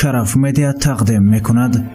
شرف مدیا تقدیم میکند.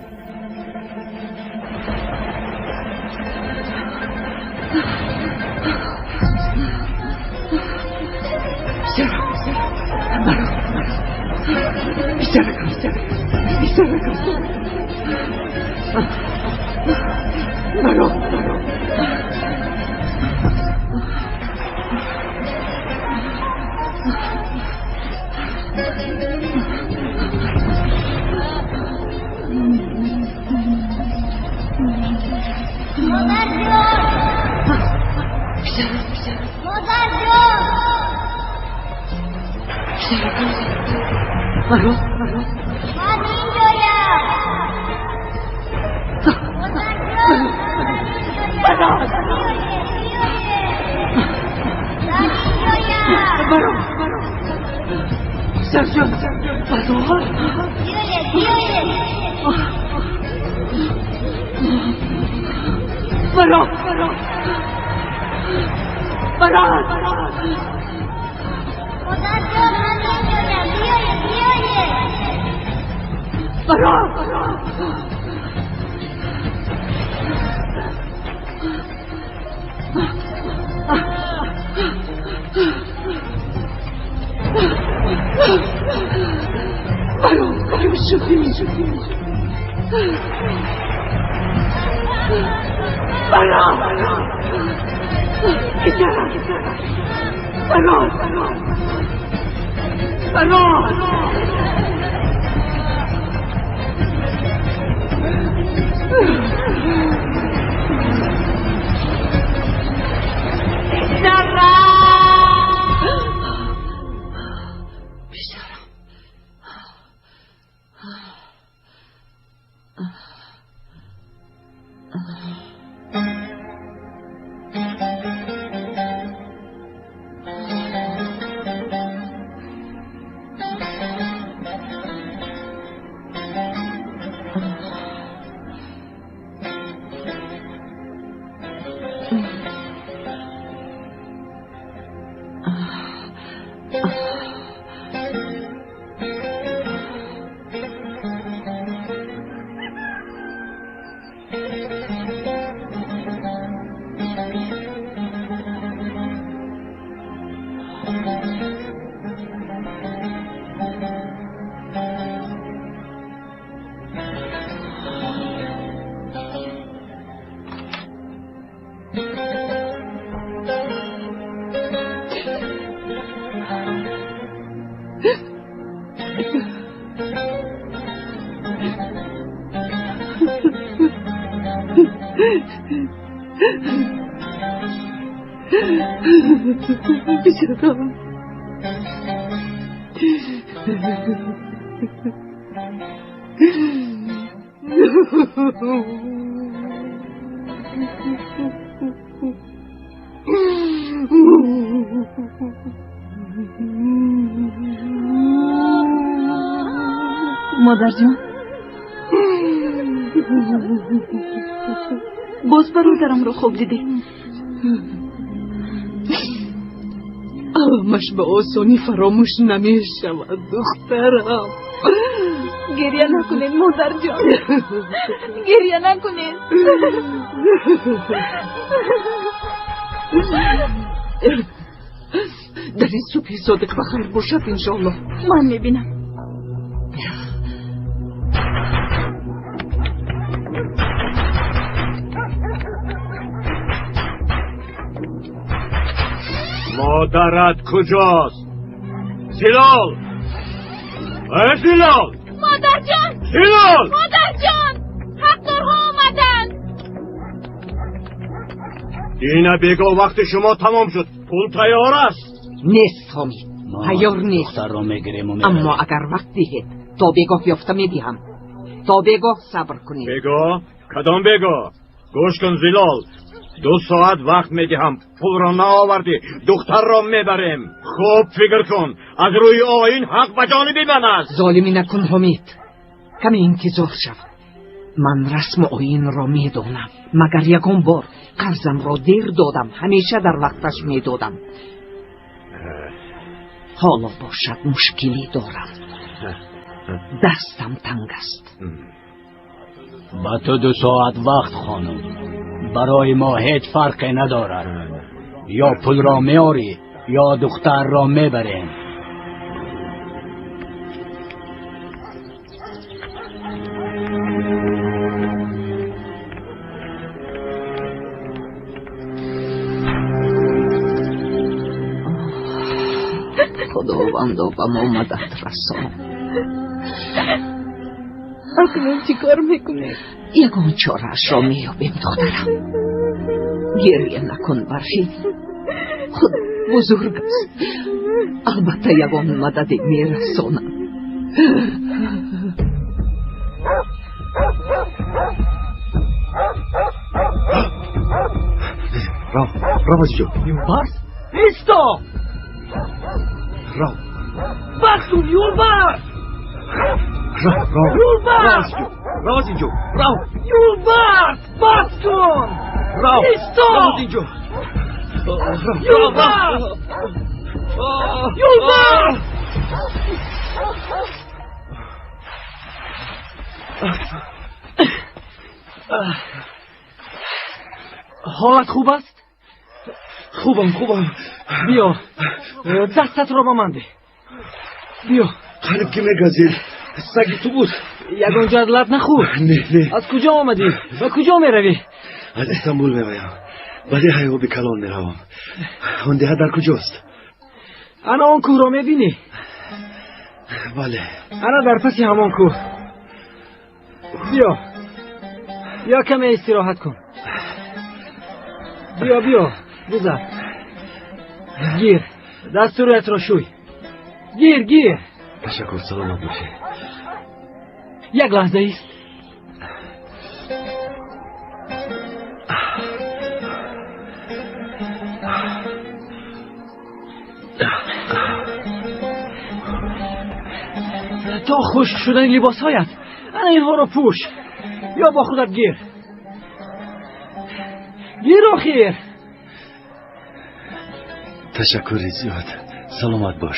مادر جان، باز برادرم رو خوب دیدی؟ همش به آسانی فراموش نمی شود دخترم. گریه نکنین مادر جان، گریه نکنین. در این صبح صادق بخیر باشد انشالله. من میبینم. مادرت کجاست؟ زلال! ای زلال! مادر جان! زلال! مادر جان! حقدارها آمدن! دینا بگو وقت شما تمام شد. پول تیار است. نیست حامد، تیار نیست. اما اگر وقت دهید تا بگاه یافته میدیم. تا بگاه صبر کنید. بگو؟ کدام بگو؟ گوش کن زلال، 2 ساعت وقت میدهم. پول را نآوردی دختر را میبریم. خوب فکر کن، از روی آیین حق به جانب من است. ظالمی نکن حمید، کمی انتظار شود. من رسم آیین را میدانم، مگر یکم بار قرضم را دیر دادم، همیشه در وقتش میدادم. حالا باشد مشکلی دارم. دستم تنگ است. با تو 2 ساعت وقت خانم. برای ما هیچ فرقی ندارد. یا پول را میاری یا دختر را میبریم. خداوندا به ما مدد رسان. اکنون چی کار میکنه؟ یگان چاره‌اش را میابیم دخترم. گریه نکن برفی. خود بزرگ است. البته یگان مدد میرسانم. را بازیجو. Yolbars! Isto! را Bak dur Yolbars! Yolbars! بازیجو. Yolbars! Bak dur! Isto! بازیجو. Yolbars! Yolbars! حالت خوب است؟ خوبم. بیا دستت را با من ده. بیا قلب که میگذید. سگی تو بود. یگان جدلت نخور. نه. از کجا آمدی؟ و کجا میروی؟ از استانبول میایم. ولی هیو به کلان میروم. اون ده در کجاست؟ انا آن کوه را میبینی؟ بله. انا در پسی همان کوه. بیا کمی استراحت کن. بیا بزر. گیر دستورت را شوی. گیر. تشکر، سلامت باشه. یک لحظه ایست. تا خشک شدن لباس هایت انا اینها را پوش. یا با خودت گیر آخیر. تشکری زیاد. سلامت باش.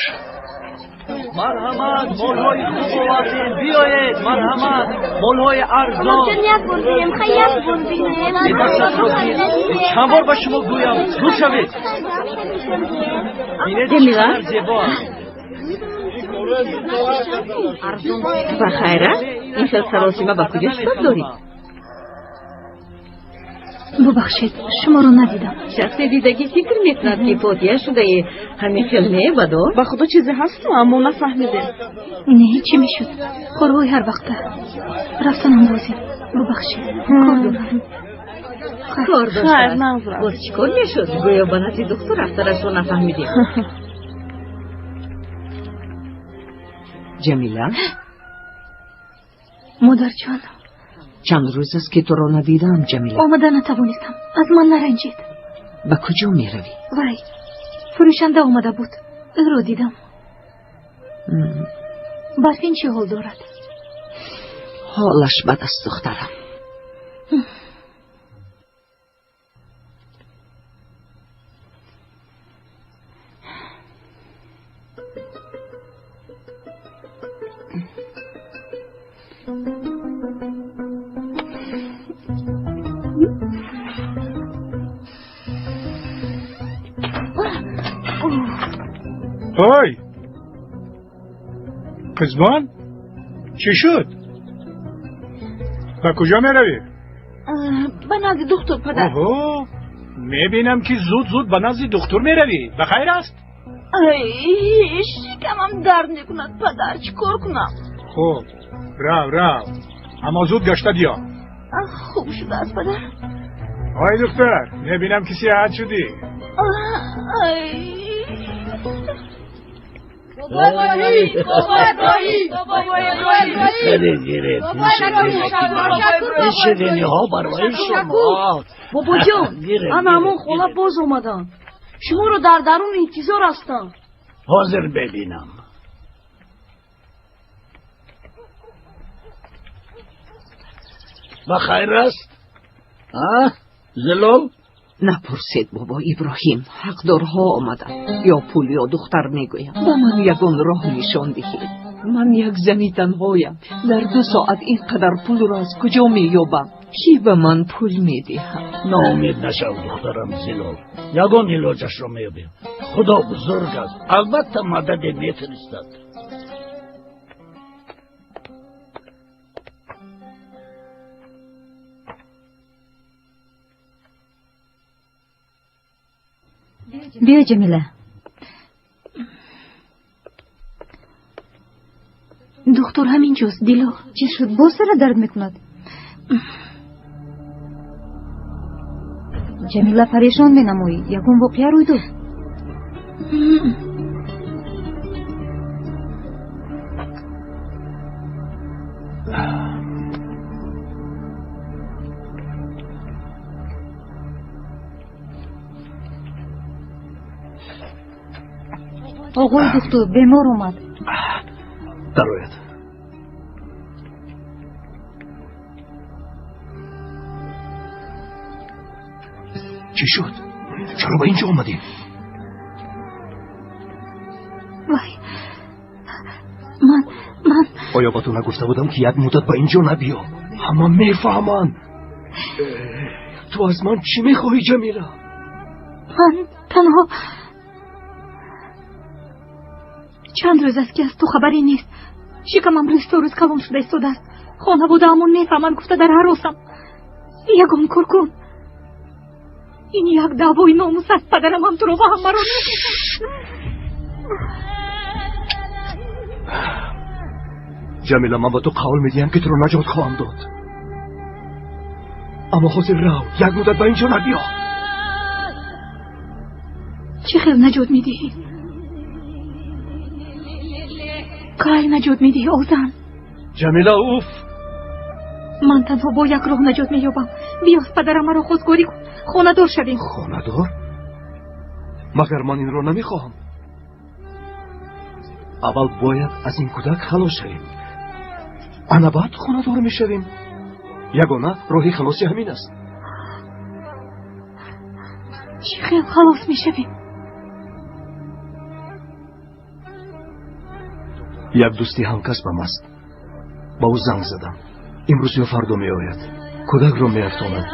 مرحمت مولهای خوب آوردین. بیایید مرحمت مولهای ارزان. چند بار به شما گویم دور شوید. جمیلا و خیره این خیلی سراسیمه با کجا شد دارید؟ ببخشید شما رو ندیدم. شخص دیدگی فکر میکند که فوتیه شده همین خیلی بدار؟ با خدا چیزی هست اما نفهمیده. نه چی میشد؟ خوروی هر وقته رفتنم بازی. ببخشید کار داشت. خیر منظورم باز چی کار میشد؟ گویا بناتی دکتر رفترش رو نفهمیدیم. جمیله مادر جان چند روز است که تو را ندیدم. جمیله آمده نتوانستم. از من نرنجید. به کجا میروی؟ وای فروشنده آمده بود. او رو دیدم. برفین چه حال دارد؟ حالش بد است دخترم. های قزبان چی شد؟ به کجا می روی؟ به نزد دکتر پدر. اوه میبینم که زود به نزد دکتر می روی. بخیر است؟ شکمم درد میکند پدر، چی کار کنم؟ خب رو اما زود گشته بیا. خوب شده است پدر. آی دختر میبینم که صحت شدی. شدنی ها برای شما. بابا جان انا همون خوله باز اومدن. شما رو در درون انتظار هستم. حاضر ببینم. بخیر است؟ زلال؟ نپرسید بابا ابراهیم. حقدارها آمدن. یا پول یا دختر میگویم. با من یگان راه نشان دهید. من یک زنی تنهایم. در 2 ساعت اینقدر پول را از کجا مییابم؟ کی به من پول میدهد؟ ناامید نشو دخترم زلال. یگان علاجش را میابیم. خدا بزرگ است. البته مدد میفرستد. بیا جمیله. دکتر همینجاست. دیلو چی شد؟ باز سر درد میکند. جمیله پریشان مینمایی. یکم واقعه روی داد. آقای دکتر بیمار اومد. درآید. چی شد؟ چرا به اینجا اومدی؟ وای من آیا با تو نگفته بودم که یک مدت به اینجا نبیا؟ همه میفهمن. تو از من چی میخواهی جمیله؟ من تنها چند روز است که از تو خبری نیست. شکمم روز تو روز کلان شده ایستاده است. خانواده همون میفهمن. گفته در حراسم. یگان کار کن. این یک دعوای ناموس است. پدرم هم تو رو با هم مرا جمیله من با تو قول میدیم که تو رو نجات خواهم داد. اما حاضر رو یک مدت به اینجا نبیا. چه خیل نجات میدهی؟ کای نجات میدهی اوزن؟ جمیله اوف. من تنها با یک راه نجات مییابم. بیا پدرم مرا خودکاری کن. خانه دار شویم. خانه دار؟ مگر من این را نمیخواهم. اول باید از این کودک خلاص شویم. انا بعد خانه دار میشویم. یگانه راهی خلاصی همین است. چی خیل خلاص میشویم؟ یک دوستی همکسبم است. با او زنگ زدم. امروز یا فردا می آید. کودک را می افتاند.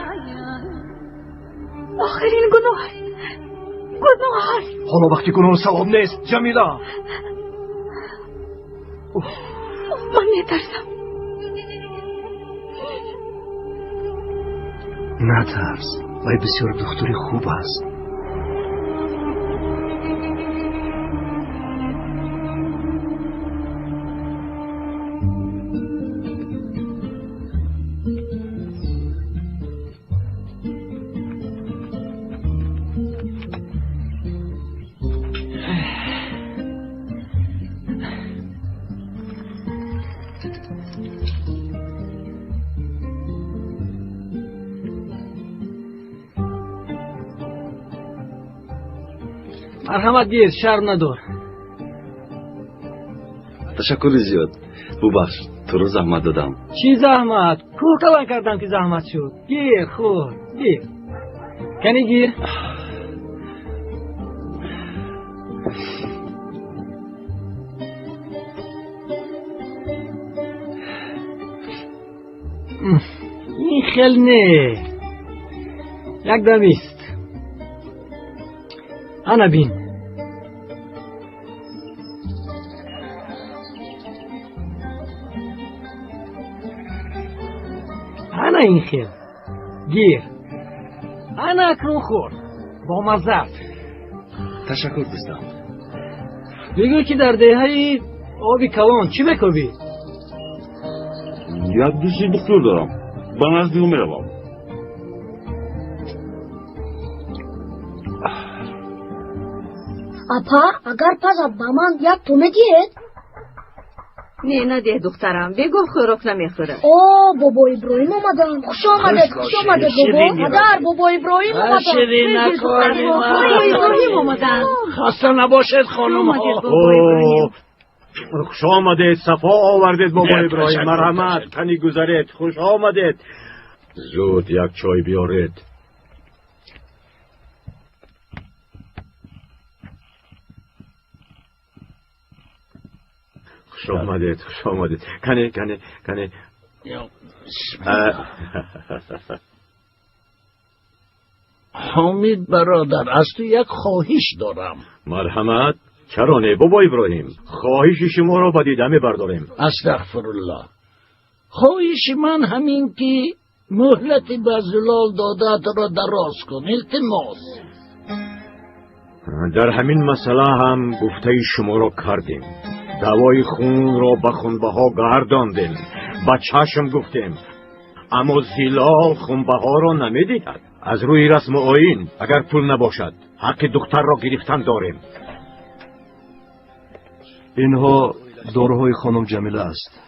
آخرین گناه است. حالا وقتی گناه ثواب نیست جمیله. من میترسم. نترس. وی بسیار دختری خوب است. مرحمت گیر. شرم ندار. تشکر زیاد. ببخش تو رو زحمت دادم. چی زحمت؟ کوکلان کردم که زحمت شد. گیر خور گیر. کنی گیر. این خیل نه. یک دمیست. انا بین. انا این خیل. گیر. انا اکنون خور. با مزد. تشکر دوستم. بگو که در دهه آبی کلان چی بکوبی؟ یک دوستی دکتر دارم. به نزد او میروم. اپا اگر پس با من یک تو میدید؟ نه نده دخترم. بگو خوراک نمیخوره. اوه بابا ابراهیم اومدن. خوش آمده بابا. مادر بابا ابراهیم اومدن. شیرین نکنی ابراهیم اومدن. خسته نباشد خانم ها. خوش آمدید. صفا آوردید بابا ابراهیم. مرحمت. کنی گذارید. خوش آمدید. زود یک چای بیارید. خوش آمدید خوش آمدید. کنه حامد برادر، از تو یک خواهش دارم. مرحمت. چرا نه بابا ابراهیم، خواهش شما را به دیده میبرداریم. استغفرالله. خواهش من همین که مهلت به زلال دادت را دراز کن، التماس. در همین مسئله هم گفته شما را کردیم. دوای خون را به خونبها گرداندیم، به چشم گفتیم، اما زلال خونبها را نمیدهد. از روی رسم آیین اگر پول نباشد حق دختر را گرفتن داریم. اینها داروهای خانم جمیله است.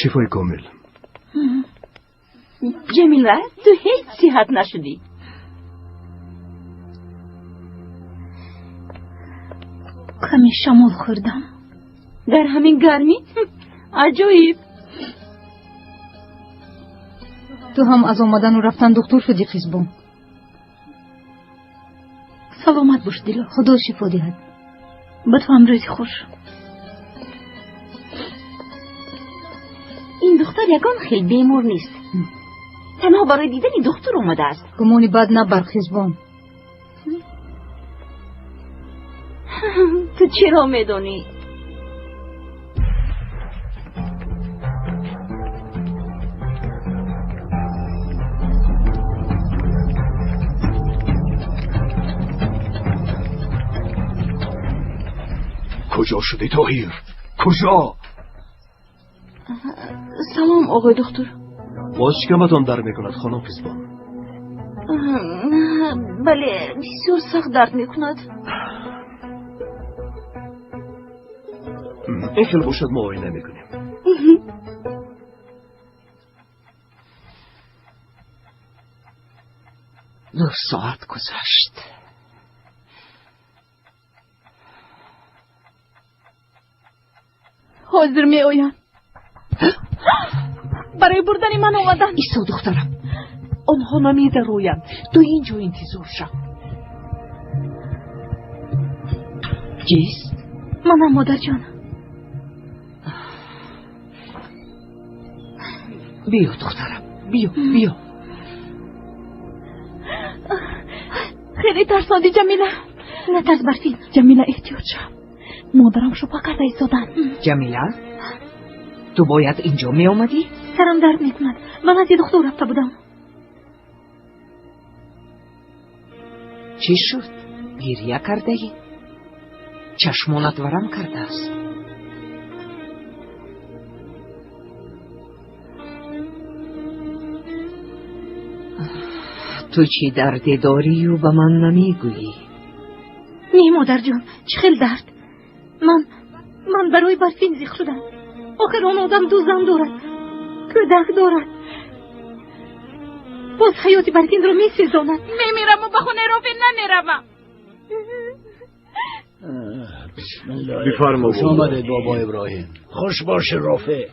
شفای کامل. جمیله تو هیچ صحت نشدی. کمی شمال خوردم. در همین گرمی؟ عجایب. تو هم از آمدن و رفتن دکتر شدی خیزبان. سلامت باش دلا، خدا شفا دهد. به تو هم روزی خوش. این دختر یگان خیلی بیمار نیست. تنها برای دیدن دکتر اومده است. گمانی بد نبر خیزبان. تو چرا میدونی؟ کجا شدی طاهیر؟ کجا؟ سلام آقای دکتر. باز شکمتان در میکند خانم خیزبان؟ بله بسیار سخت درد میکند. این خیلی باشد ما آینه میکنیم. 2 ساعت گذشت. حاضر می آیم. برای بردن من آمدن. ایسا دخترم، آنها نمی درویم. تو اینجا انتظار شو. چیست؟ منم مادر جان. بیا دخترم، بیا. خیلی ترساندی جمیله. نترس برفین. جمیله احتیاط شو. مادرم شو پاکت ایستادن. جمیله، تو باید اینجا می آمدی؟ سرم درد میکند. من از یه دکتر رفته بودم. چی شد؟ گریه کرده ای؟ چشمانت ورم کرده است. تو چی دردی داری و به من نمیگویی؟ نه مادر جان، چه خیلی درد. من برای برفین زیخ شدم. آخر آن آدم 2 زن دارد، کودک دارد. باز حیاتی برفین رو میسیزاند. میمیرم و به خونه رافین نمیروم. بسم الله. بفرما. خوش آمدید بابا ابراهیم. خوش باش رافع.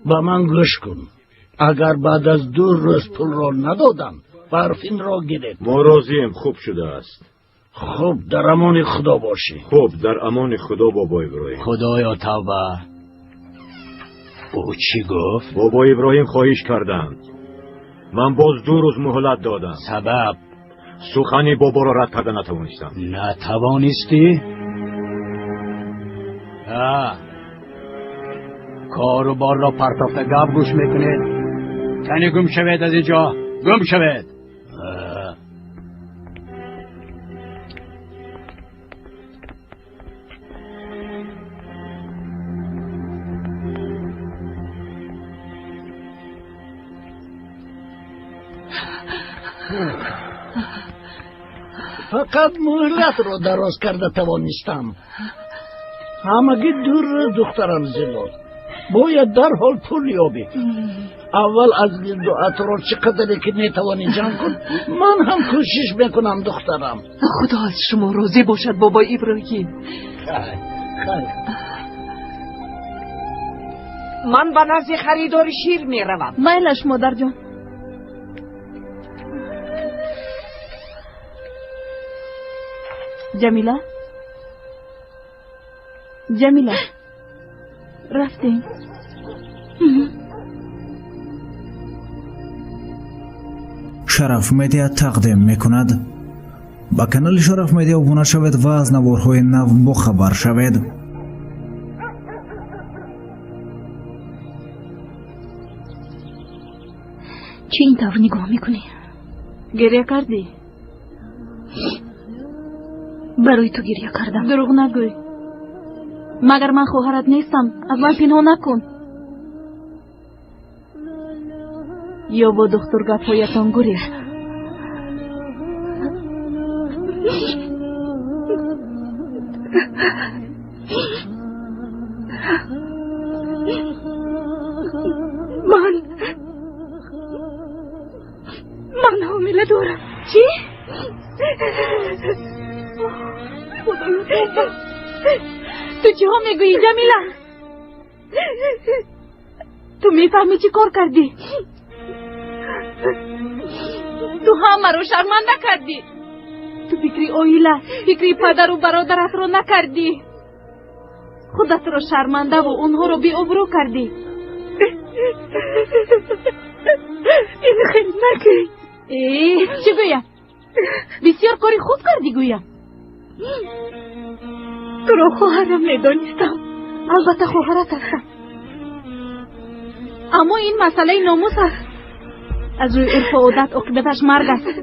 با من گوش کن. اگر بعد از 2 روز پول را ندادم برفین را گرفت. ما راضیم، خوب شده است. خب در امان خدا باشی. خب در امان خدا بابا ابراهیم. خدایا توبه. او چی گفت؟ بابا ابراهیم خواهش کردند. من باز 2 روز مهلت دادم. سبب؟ سخنی بابا را رد کرده نتوانستم. نتوانستی؟ کار و بار را پرتاخت گپ گوش میکنید. کنی گم شوید از اینجا، گم شوید. فقط مهلت را دراز کرده توانستم. همگی 2 روز دخترم زلال. باید در حال پول یابی. اول از دعات را چقدر که نتوانی جمع کن. من هم کوشش میکنم دخترم. خدا از شما راضی باشد بابا ابراهیم. خیر. من به نزد خریدار شیر میروم. میلش مادر جان. جمیله جمیله رفتیم. شرف مدیا تقدیم میکند. با کانال شرف مدیا ابونه شوید و از نوارهای نو بخبر شوید. چی این طور نگاه میکنی؟ گریه کردی؟ برای تو گریه کردم. دروغ نگوی. مگر من خواهرت نیستم؟ از من پنهان نکن. یا با دختر گپ‌هایتان گریز. من حامله دارم. چی؟ تو چی ها میگویی جمیله؟ تو میفهمی چی کار کردی؟ تو همه رو شرمنده کردی. تو فکری اویله، فکری پدر و برادرت رو نکردی. خودت رو شرمنده و اونها رو بی ابرو کردی. این خیلی نگوی. چی گویم؟ بسیار کاری خوب کردی گویم. تو رو خواهرم میدانستم. البته خواهرت هستم، اما این مسئله ناموس است. از روی عرف و عادت عاقبتش مرگ است.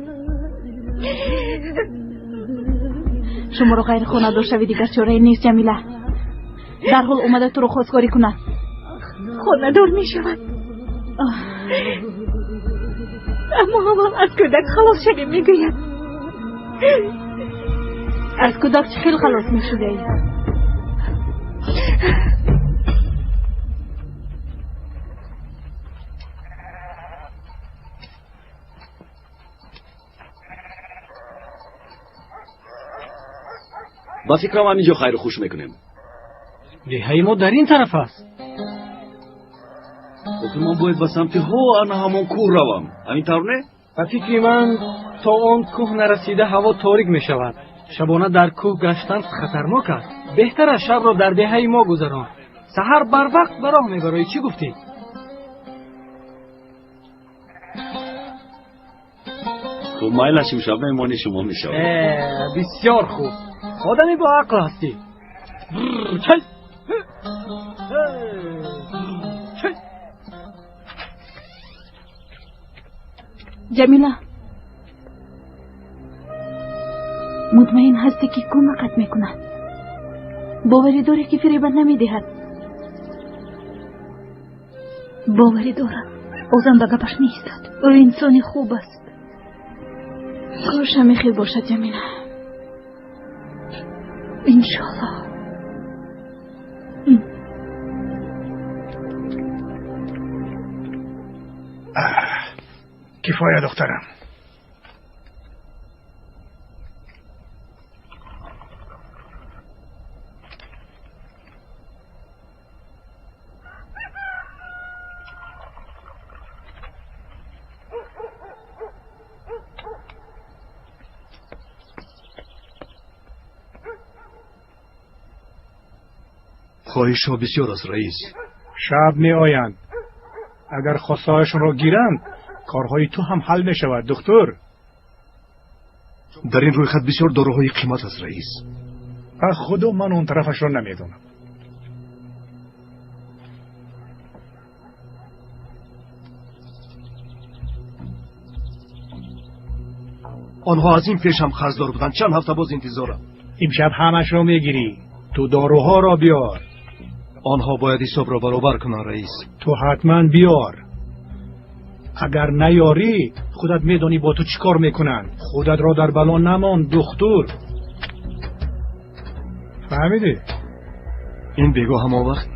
شما رو غیر خانه دار شوی دیگر چاره نیست جمیله. در حال اومده تو رو خواستگاری کنه. خانه دار می شود. اما اول از کودک خلاص شدی میگوید. از کودک چه خیلی خلاص می شده؟ با فکرم همینجا خیر خوش میکنیم. دهه ما در این طرف است. آخه من باید به سمت آن همان کوه روم. همین طور نه؟ به فکر من تا آن کوه نرسیده هوا تاریک می شود. شبانه در کوه گشتن خطرناک است. بهتر است شب را در دهه ما گذران. سحر بر وقت به راه میبرایی. چی گفتی؟ خب مایلش شب میمانی شما میشود. بسیار خوب. آدمی با عقل هستی. چل جمیله، مطمئن هستی که کمکت میکند؟ باوری داری که فریبت نمیدهد؟ باوری دارم. اوزم به گپش نیستد. او انسانی خوب است. کاش همه خیر باشد جمیله. انشالله. کفایه دخترم. خواهش ها بسیار است رئیس. شب می آیند. اگر خواستهایشون را گیرند کارهای تو هم حل می شود دکتر. در این روی خط بسیار داروهای قیمت است رئیس. خدا من اون طرفش را نمیدونم. آنها از این پیش هم خرجدار بودند. چند هفته باز انتظارم. امشب همش را میگیری. تو داروها را بیار. آنها باید حساب را برابر کنن رئیس. تو حتما بیار. اگر نیاری خودت میدانی با تو چی کار میکنن. خودت را در بلا نمان دختر. فهمیدی؟ این بگاه همان وقت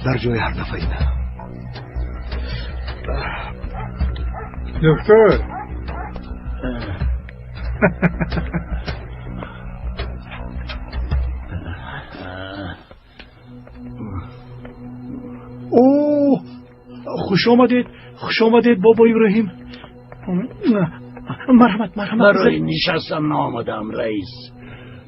در جای هر دفعه اینه. دکتر اوه خوش آمدید بابا ابراهیم. مرحمت برای نشستن آمدم رئیس.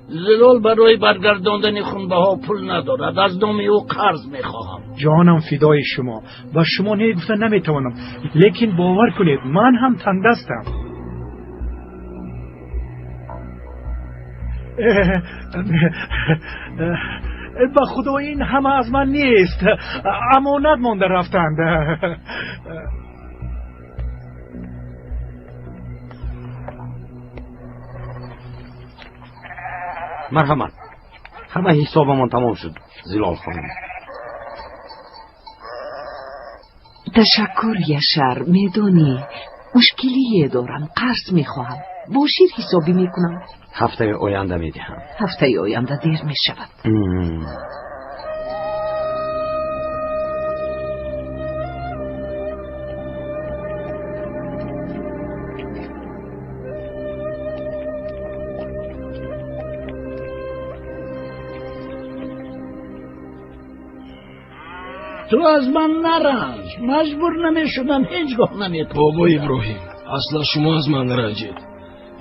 زلال برای برگرداندن خونبه ها پول ندارد. از نام او قرض میخواهم. جانم فدای شما و شما نگفتن نمیتوانم، لیکن باور کنید من هم تنگ دستم. به خدا این همه از من نیست، امانت مانده رفتند. مرحمت، همه حسابمان تمام شد زلال خانم. تشکر یشر. میدونی مشکلی دارم، قرض میخواهم، با شیر حسابی میکنم. هفته آینده میدهم. هفته آینده دیر میشود. تو از من نرنج، مجبور نمیشدم، هیچگاه نمیتونم. بابا ابراهیم، اصلا شما از من نرنجید.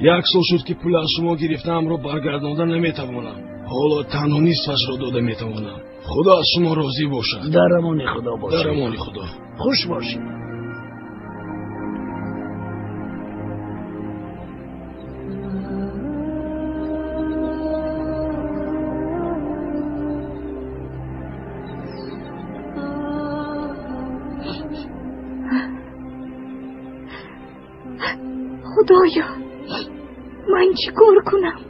یک سال شد که پول از شما گرفتم رو برگرداندن نمیتوانم. حالا تنها نصفش رو داده میتوانم. خدا از شما راضی باشد. در امان خدا باشید. در امان خدا. خوش باشید. خدایا من چی کار کنم؟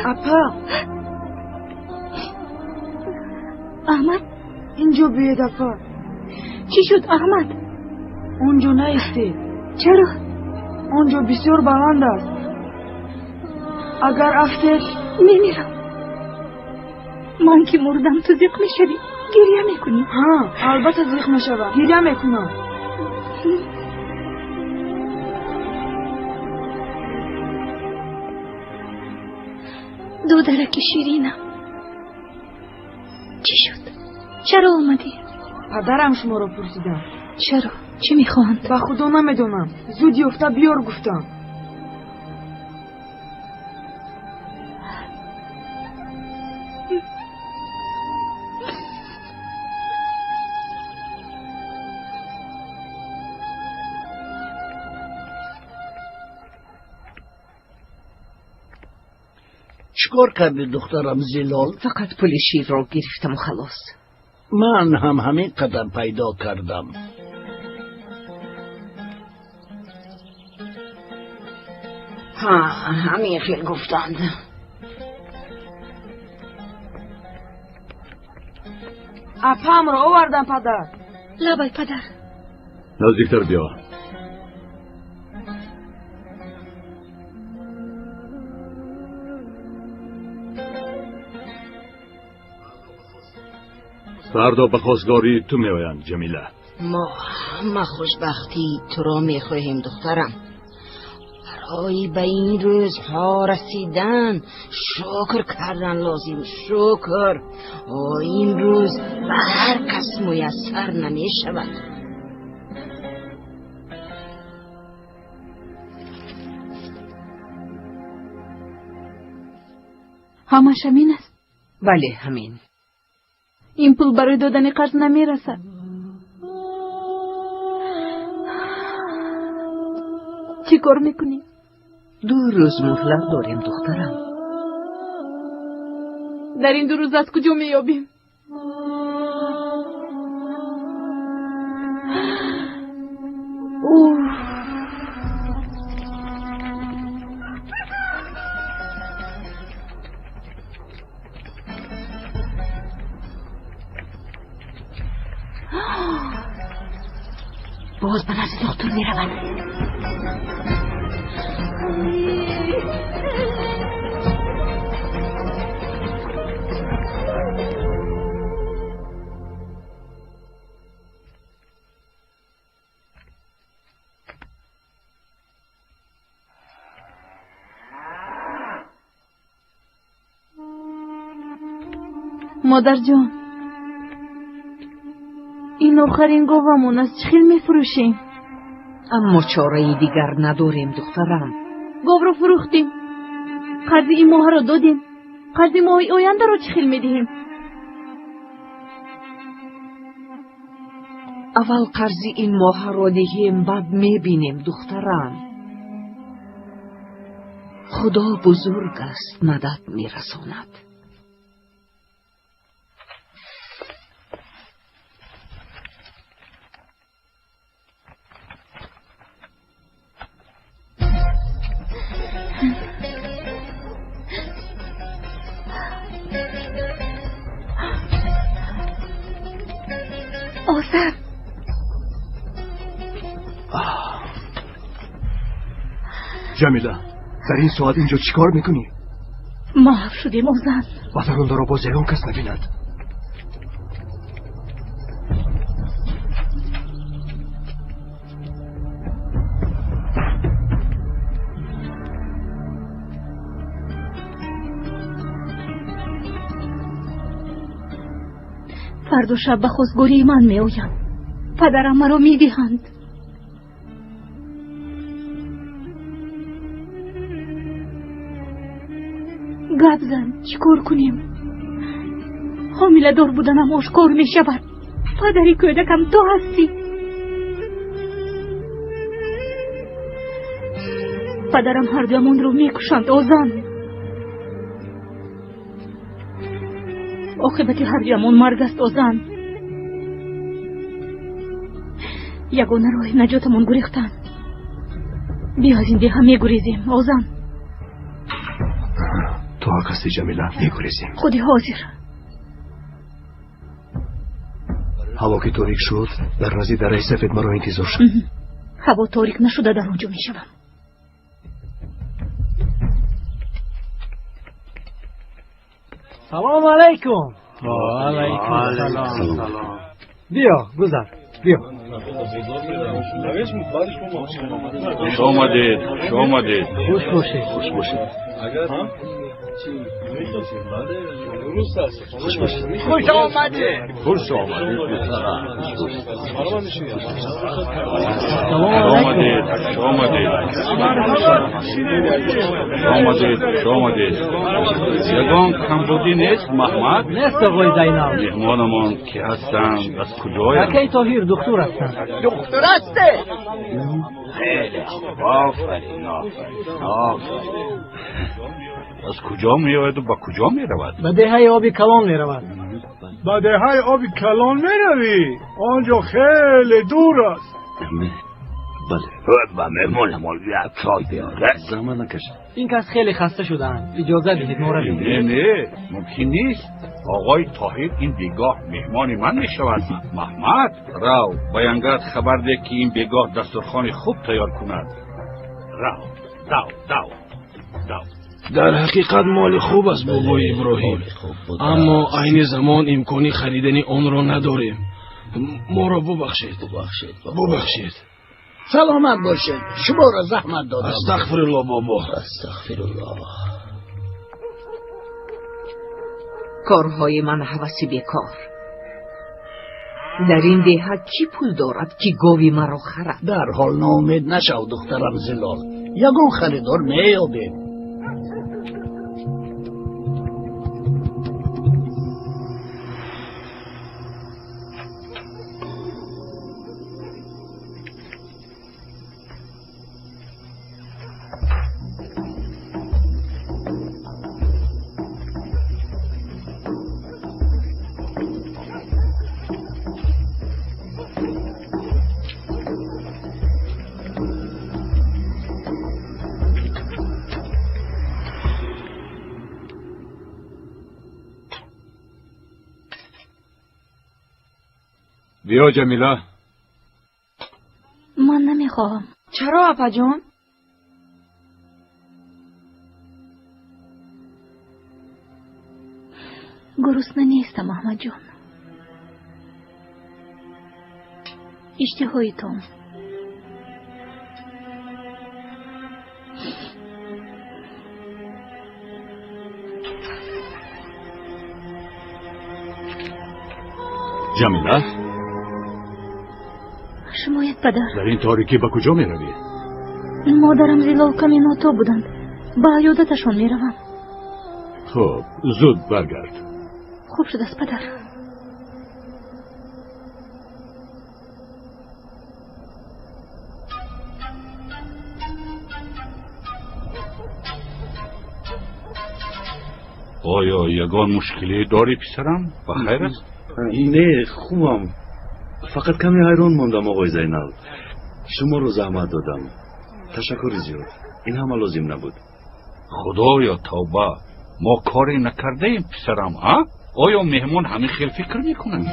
اپا احمد اینجا بیاید اپا. چی شد احمد؟ اونجا نیستی. چرا؟ اونجا بسیار بلند است. اگر افتید نمیرم. من که مردم تو زخم میشوی گریه میکنی؟ ها البته زخم میشوم، گریه میکنم. دودرک شیرینم چی شد؟ چرا اومدی؟ پدرم شما رو پرسیدم. چرا؟ چی میخواهند؟ به خدا نمیدونم، زود یافته بیار گفتم. چیکار کردی دخترم زلال؟ فقط پول شیر را گرفتم و خلاص. من هم همین قدر پیدا کردم. ها همین خیلی گفتند. اپام را آوردم پدر. لبای پدر نزدیکتر بیا. فردا به خواستگاری تو میآیند جمیله. ما خوشبختی تو را میخواهیم دخترم. برای به این روزها رسیدن شکر کردن لازم. شکر این روز به هر کس میسر نمی شود. همش همین است. بله همین. این پول برای دادن قرض نمیرسد. چی کار میکنی؟ 2 روز مهلت داریم دخترم. در این 2 روز از کجا میابیم؟ باز به نزد دکتر میروند. مادر جان، این این آخرین گاومون است. چخیل میفروشیم. اما چاره دیگر نداریم دخترم. گاو رو فروختیم. قرض این ماه رو دادیم. قرض ماه آینده رو چخیل میدهیم. اول قرض این ماه رو دهیم بعد میبینیم دخترم. خدا بزرگ است مدد میرساند. آذر جمیله در این ساعت اینجا چیکار میکنی؟ محو شدیم آزن و در اون را باز اون کس نبیند. فردا شب به خواستگاری من می آیم. پدرم مرا می دهند. گپ زن چیکار کنیم؟ حامله دار بودنم آشکار می شود. پدری کودکم تو هستی. پدرم هر دومون رو می کشند آزن. عاقبت هر دومون مرگ است آزن. یگانه راه نجاتمون گریختن. بیا از این دیه می گریزیم آزن. تو حق هستی جمیله، می گریزیم. خودی حاضر. هوا که تاریک شد در نزدیک دره سفید مرا انتظار شد. هوا تاریک نشده در اونجا می شدم. سلام علیکم. علیکم سلام. بیا گذر بیا. خوش آمدید. خوش باشید. خوش باشید. خوش آمدید. خوش آمدید. یگان کمبودی نیست محمد؟ نیست آقای زینال. مهمانمان که هستند از کجایند؟ اکی طاهر دکتر هستند. دکتر هسته؟ خیلی آفرین. از کجا می آید و با کجا می رود؟ به دهه آبی کلان می رود. به دهه آبی کلان می روی؟ آنجا خیلی دور است. بله و مهمانمان یک چای بیاره. زمان نکش. این کس خیلی خسته شدند. اجازه دهید ما رویم. نه ممکن نیست. آقای طاهر این بیگاه مهمان من می شود. محمد رو بیانگرد خبر ده که این بیگاه دسترخوان خوب تیار کند. رو در حقیقت مال خوب است بابای ابراهیم، اما عین زمان امکانی خریدن آن را نداریم. ما را ببخشید. سلامت باشید. شما را زحمت دادم. استغفرالله بابا. کارهای من هوسی بیکار. در این دهه کی پول دارد که گاوی مرا خرد؟ در حال ناامید نشو دخترم زلال. یگان خریدار میابیم. بیا جمیله. من نمیخواهم. چرا اپا جان؟ گرسنه نیستم احمد جان. اشتهای توم. جمیله نیست پدر. در این تاریکی به کجا می روی؟ مادرم زلال کمی ناتا بودند. به عیادتشان می روم. خب زود برگرد. خوب شده است پدر. آیا یگان مشکلی داری پسرم؟ بخیر است؟ نه خوبم. فقط کمی حیران ماندم آقای زینال. شما رو زحمت دادم. تشکر زیاد. این همه لازم نبود. خدایا توبه، ما کاری نکرده ایم پسرم ها؟ آیا مهمان همین خیل فکر میکنن؟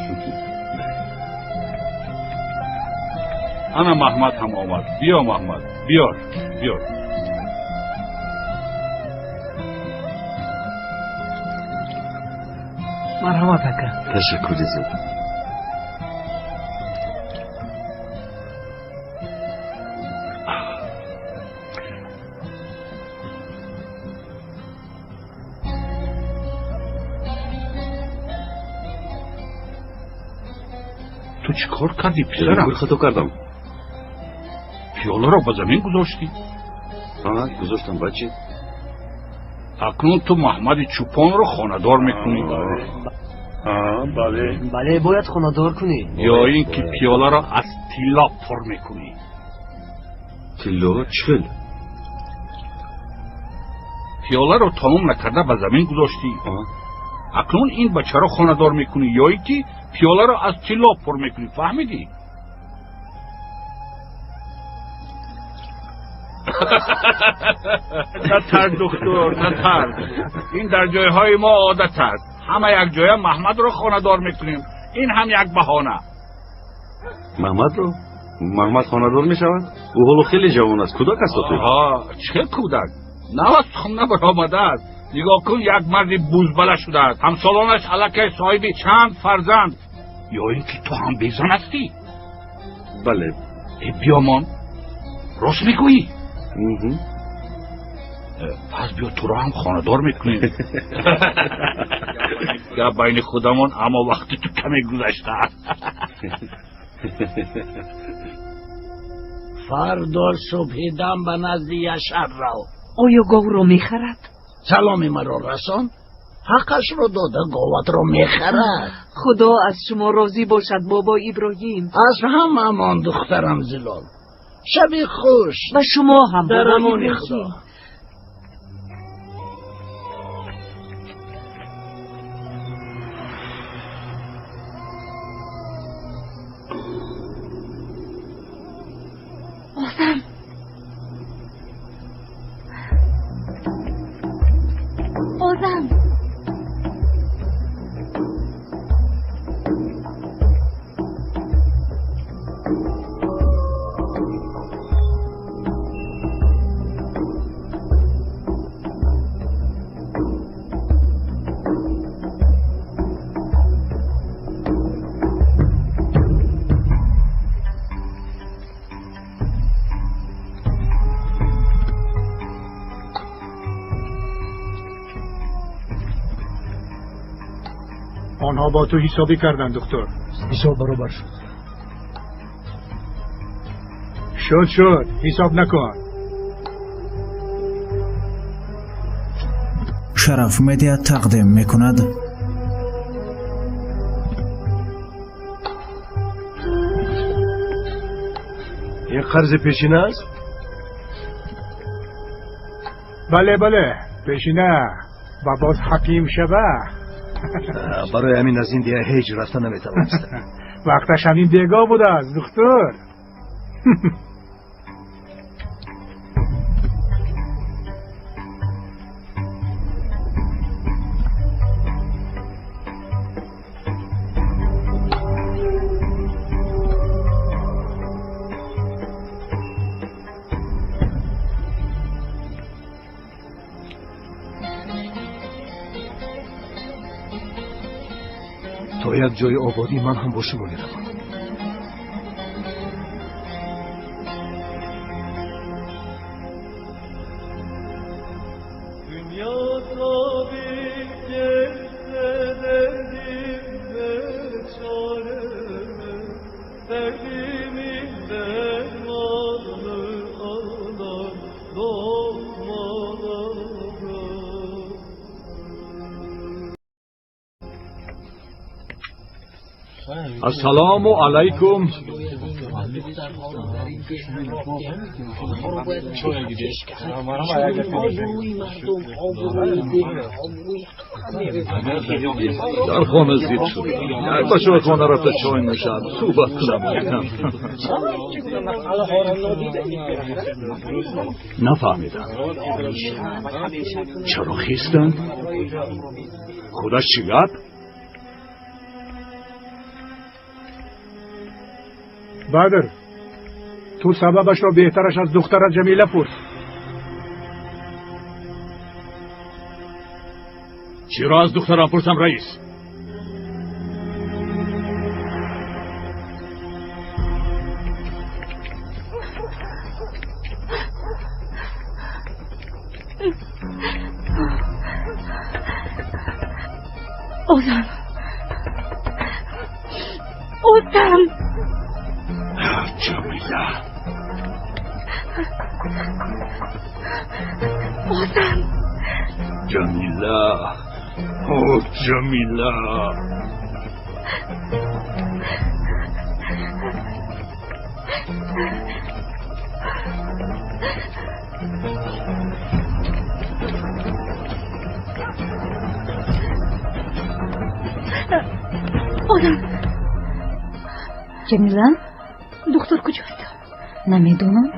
انا محمد هم آمد. بیا محمد، بیار. مرحمت اکا. تشکر زیاد. تو چی کار کردی پسرم؟ خطا کردم. پیاله را به زمین گذاشتی؟ گذاشتم بچه. اکنون تو محمد چوپان رو خاندار میکنی؟ بله باید خاندار کنی. یا این که پیاله را از تیلا پر میکنی؟ تیلا چل؟ پیاله رو تمام نکرده به زمین گذاشتی. اکنون این بچه را خاندار میکنی یا این که پیاله را از تیلا پر میکنی؟ فهمیدی؟ نترس دکتر، نترس. این در جایهای ما عادت است. همه یک جای محمد رو خاندار میکنیم. این هم یک بهانه. محمد خاندار میشود؟ او حالا خیلی جوان است. کودک است تو. چه کودک؟ نوست خم برآمده است. نگاه کن، یک مرد بوزبله شده است. همسالانش الکی صاحبی چند فرزند. یا اینکه تو هم بیزن هستی؟ بله. بیامان راست میگویی؟ پس بیا تو را هم خاندار میکنیم. یا بین خودمان، اما وقتی تو کمی گذشته. فردا صبح دم به نزد یشر رو. آیا گاو رو میخرد؟ سلامی مرا رسان. حقش رو داده گاوت رو میخرد. خدا از شما راضی باشد بابا ابراهیم. از هم امان دخترم زلال. شبی خوش. و شما هم در بابا امان ابراهیم. خدا. آزم آنها با تو حسابی کردن دکتر. حساب برابر شد. شد حساب نکن. شرف مدیا تقدیم میکند این قرض پیشینه است؟ بله پیشینه و باز حکیم شبه. برای همین از این دیگه هیچ رفته نمیتوانست. وقتش همین دیگاه بوده است دکتر. تا یک جای آبادی من هم با شما میروم. Derdimin de السلام علیکم. در خانه زید شد. یک بچه خانه رفته چای نوشد. صحبت کنم یکم. نفهمیدم. چرا خیستن؟ خودش چی گفت؟ بدر، تو سببش را بهترش از دخترت جمیله پرس. چرا از دخترم پرسم رئیس؟ اوزم جمیله جمیله اوه جمیله جمیله دختر کجاست؟ نمیدونم.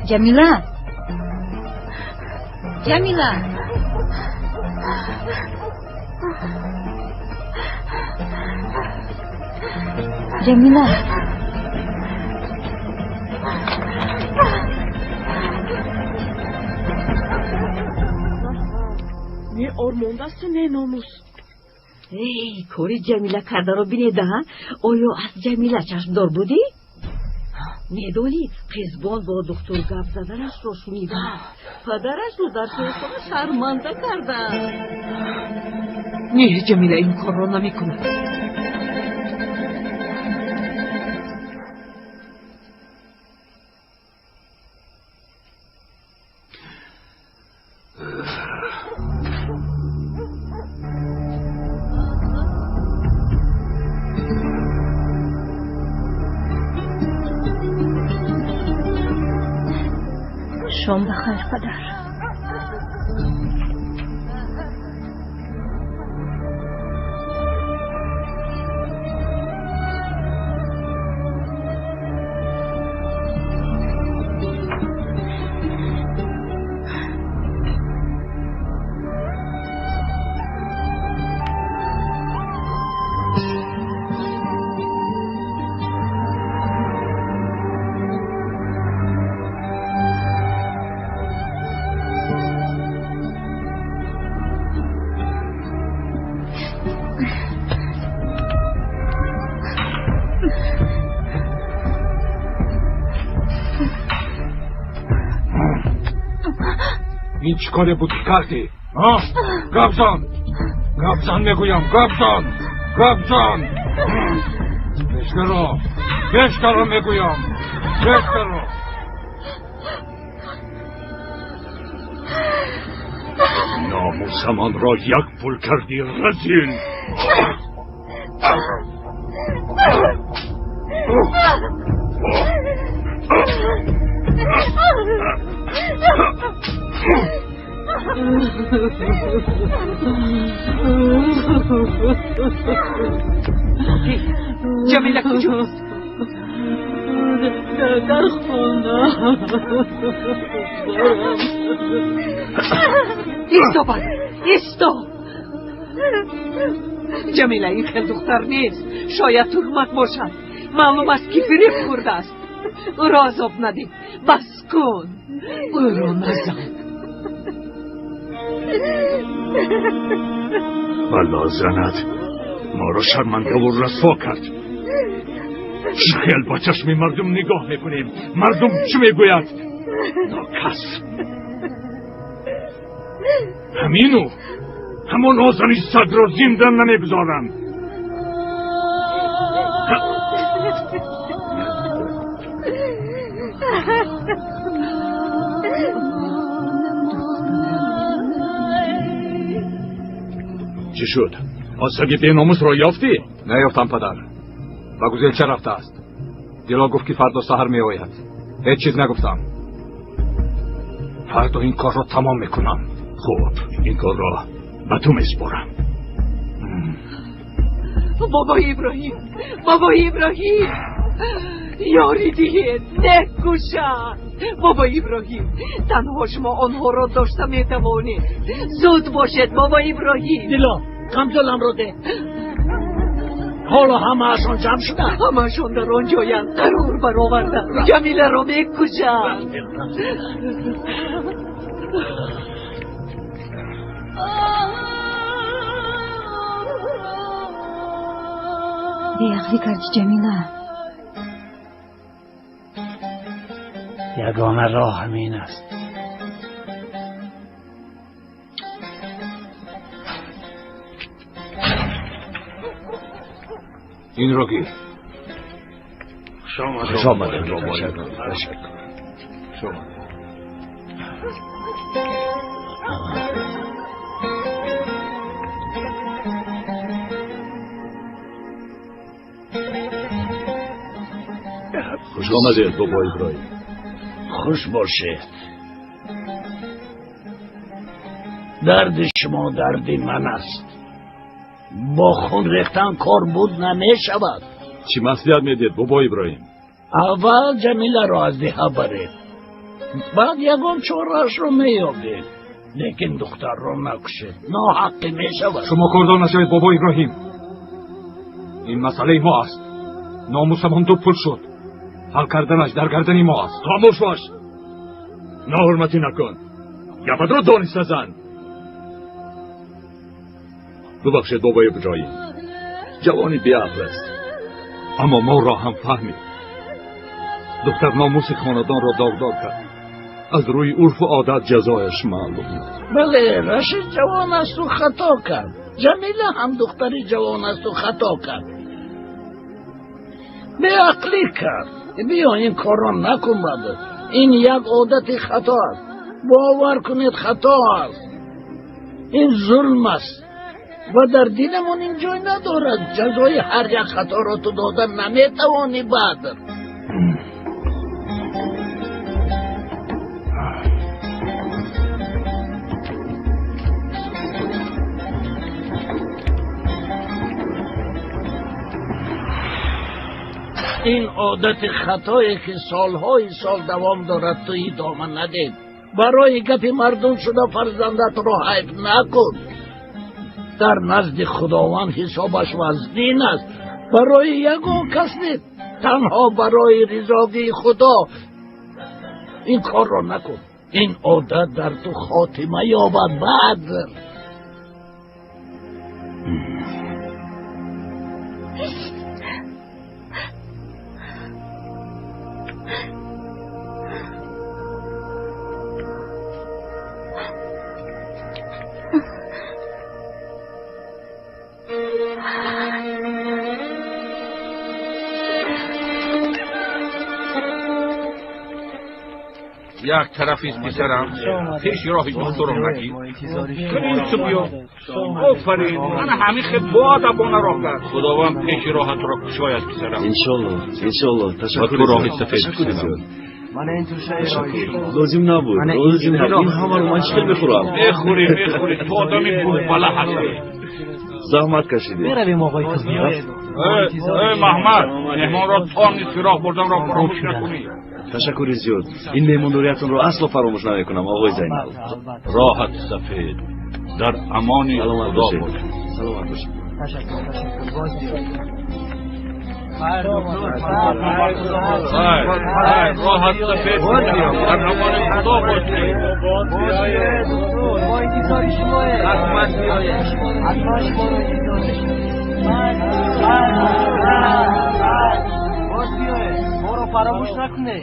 جمیله نه آرمانده است نه ناموس. ای کاری جمیله کرده رو بینیده ها؟ آیا از جمیله چشم دار بودی؟ میدونی قزبان با دکتر گپ زدنش رو شنیده، پدرش رو در حساب شرمنده کرده. نه جمیله این کار رو نمی کنه. شام بخیر پدر. این چی کاره بود که کردی؟ گبزان میگویم گبزان بشکرو میگویم بشکرو. ناموسمان را یک پول کردی رزیل. جمیله کجاست؟ در خونه. ایستا جمیله این خیلی دختر نیست، شاید ترمک باشد. معلوم است که فریب خورده است. او را عذاب ندید، بس کن، او را نزن. بلا زند ما را شرمنده و رسوا کرد. خیال با چشم مردم نگاه میکنیم. مردم چی میگوید؟ ناکس همینو همون آزنی صد را زندان نمیگذارند. چی شد؟ آسگی بیناموس را یافتی؟ نیافتم پدر. و گزیلچه رفته است. دیلا گفت که فردا سحر می آید. هیچ چیز نگفتم. فردا این کار را تمام میکنم. خوب، این کار را به تو میسپارم. بابا ابراهیم یاری دید نکشن. بابا ابراهیم تنها شما آنها را داشته میتوانید. زود باشد بابا ابراهیم. دیلا کمزلم رو ده. حالا همه اشون جمع شدن. همه اشون در آنجاین قرار برآوردن. جمیله را میکشن. بیعقلی کردی جمیله. یگانه راه همین است. این را گیر. خوش آمدید. خوش آمدید بابا ابراهیم. خوش باشید. درد شما درد من است. با خون ریختن کار بود نمی شود. چی مصلحت میدید بابا ابراهیم؟ اول جمیله را از ده برید، بعد یگان چورش رو میابید، لیکن دختر رو نکشید. ناحقی می شود. شما کردان نشوید بابا ابراهیم. این مسئله ما است. ناموسمان دو پول شد. حل کردنش در گردن ما است. خاموش باش. ناحرمتی نکن. گپت را دانسته زن. ببخشید بابا ابراهیم. جوانی بیعقل است، اما ما را هم فهمید. دختر ناموس خاندان را داغدار کرد. از روی عرف و عادت جزایش معلوم. بله، رشید جوان است و خطا کرد. جمیله هم دختری جوان است و خطا کرد. بیعقلی کرد. بیا این کار را نکن برادر. این یک عادت خطا است. باور کنید خطا است. این ظلم است و در دینمون این جای ندارد. جزای هر یک خطا را تو دادن نمیتوانی برادر. این عادت خطایی که سالهای سال دوام دارد تو ادامه ندید. برای گپ مردم شده فرزندت را حیف نکن. در نزد خداوند حسابش وزنین است. برای یگان کس نیست، تنها برای رضایت خدا این کار را نکن. این عادت در تو خاتمه یابد. بعد یک طرفی است پسرم، پیش راهی دکتر را نگید. کنیم تو بیا. آفرین، من همین خیلی با ادبانه راه کرد. خداوند پیش راحت را کشاید پسرم. انشالله. و تو راهی سفید پسرم. من این لازم نبود. این همه رو من چیکار میخورم؟ میخوری تو آدمی بوبله هستی. زحمت کشیدی. برویم آقای تو. محمد، مهمان را تا نیست که راه بردم را فراموش نکنی. تشکر زیاد. این مهمانداریتون رو اصلا فراموش نمیکنم آقای زینال. راحت سفید در امانی خدا باشید. سلامت باشید. راحت سفید در امان خدا باشید. با انتظار شما حتما بیاید. حتما شما رو باز بیاید. ما رو فراموش نکنه.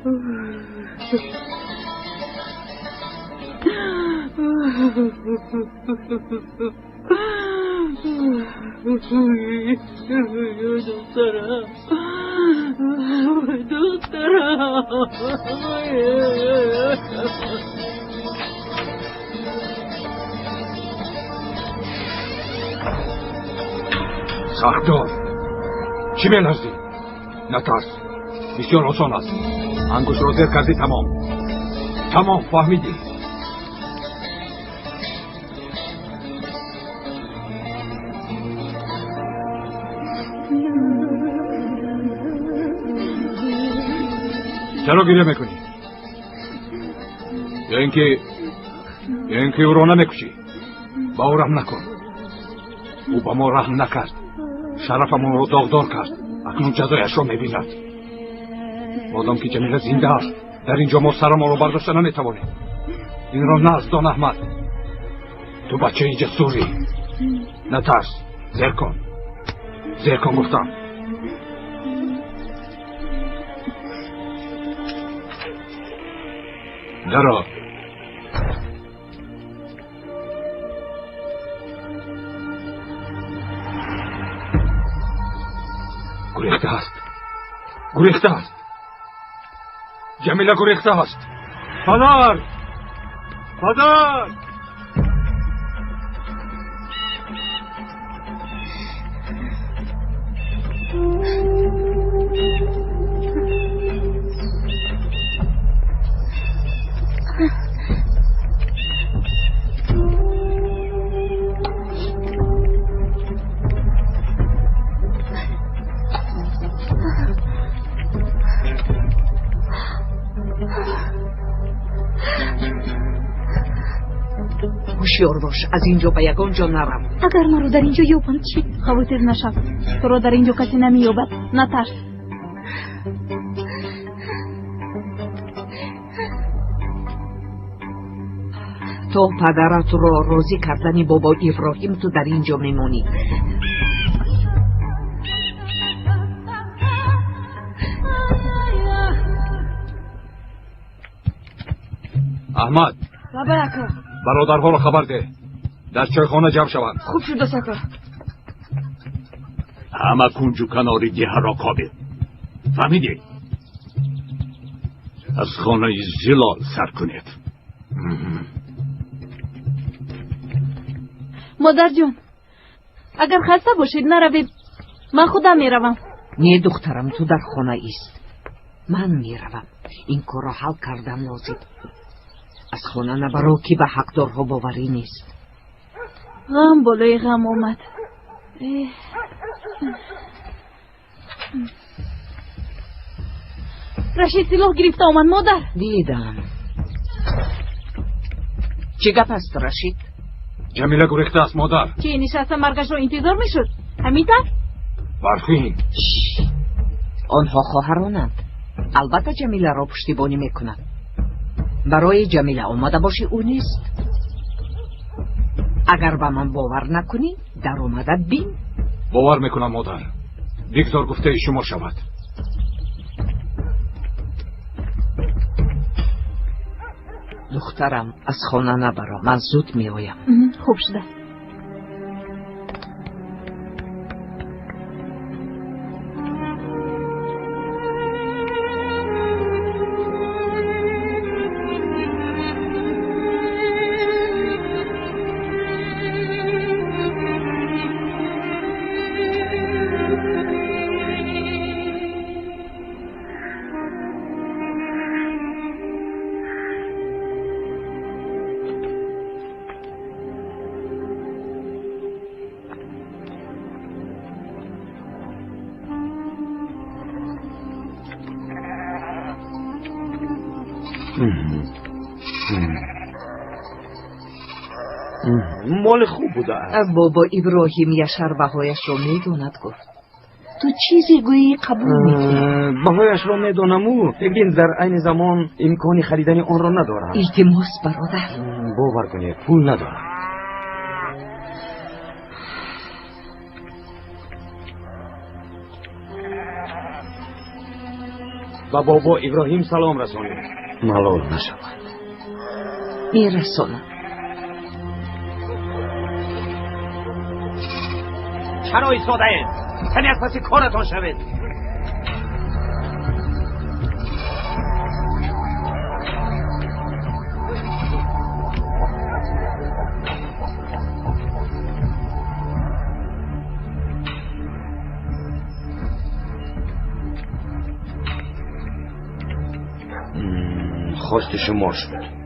سردار چی می‌لرزی؟ نترس بسیار آسان است انگوش را زیر کردی تمام فهمیدی چرا گریه میکنی؟ یا اینکه او را نمیکشی با او رحم نکن او با ما رحم نکرد شرفمون رو داغدار کرد اکنون جزایش را میبیند مادام که جمیله زنده است در اینجا ما سر ما رو برداشته نمیتوانیم این را نزدان احمد تو بچه جسوری نترس زیر کن گفتم درا گریخته است جمیله گریخته است پدر هوشیار باش از اینجا به یگان جا نرم اگر مرا در اینجا یابند چی؟ خواطر نشو تو را در اینجا کسی نمییابد نترس تو پدرت را راضی کردنی بابا ابراهیم تو در اینجا میمونی احمد برادرها را خبر ده در چایخانه جمع شوند خوب شده سکر همه کنج و کناری دیه را کابل فهمیدی؟ از خانه زلال سر کنید مادر جان اگر خسته باشید نروید من خودم میروم نه دخترم تو در خانه ایست من میروم این کار را حل کردن لازم از خانه نبرو که به حقدارها باوری نیست غم بالای غم آمد رشید سلاح گرفته آمد مادر دیدم چه گپ است رشید؟ جمیله گریخته است مادر که نشسته مرگش را انتظار میشد همینطور؟ برخین آنها خواهرانند البته جمیله را پشتیبانی میکنند برای جمیله آمده باشی او نیست اگر به من باور نکنی در اومده بین باور میکنم مادر بگذار گفته شما شود دخترم از خانه نبرا من زود میآیم خوب شده مال خوب بوده بابا ابراهیم یشر بهایش را میداند گفت تو چیزی گویی قبول میکنی بهایش را میدانم او ببین در عین زمان امکانی خریدن آن را ندارم التماس برادر باور کنید پول ندارم و بابا ابراهیم سلام رسانید. ملال نشود. میرسانم. چرا ایستاده اید؟ کمی از پس کارتان شوید. خواست شما شد.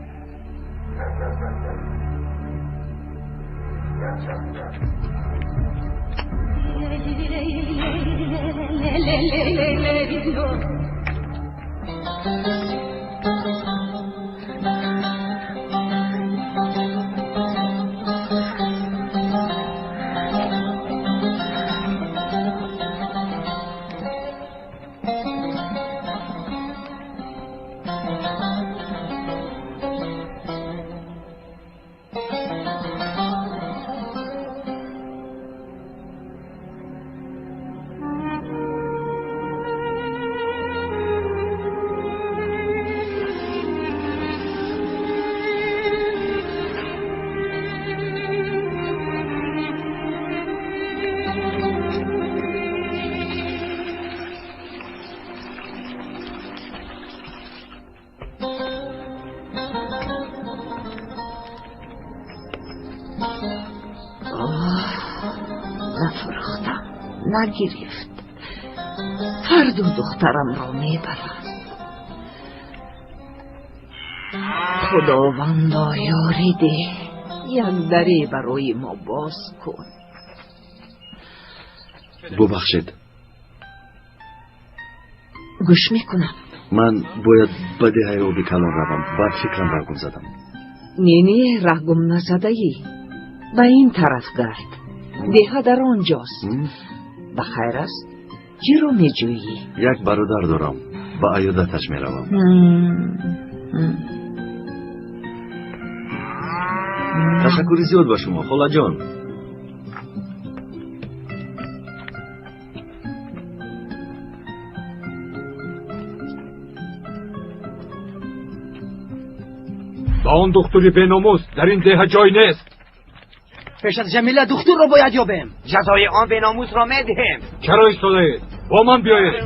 نفرختم، نگرفت. هر دو دخترم را میبرد. خداوندا یاری ده، یک دری برای ما باز کن. ببخشید. گوش میکنم. من باید به دهه آبی کلان روم. بعد فکرم برگم زدم. نینی رگم نزده ای. به این طرف گرد. ده در آنجاست. بخیر است؟ چی رو می جویی؟ یک برادر دارم. به عیادتش می روم. تشکر زیاد با شما خاله جان. با آن دختری بیناموس در این ده جای نیست. پیش از جمیله دختر رو باید یابیم. جزای آن بیناموس را میدهیم. چرا ایستاده اید؟ با من بیایید.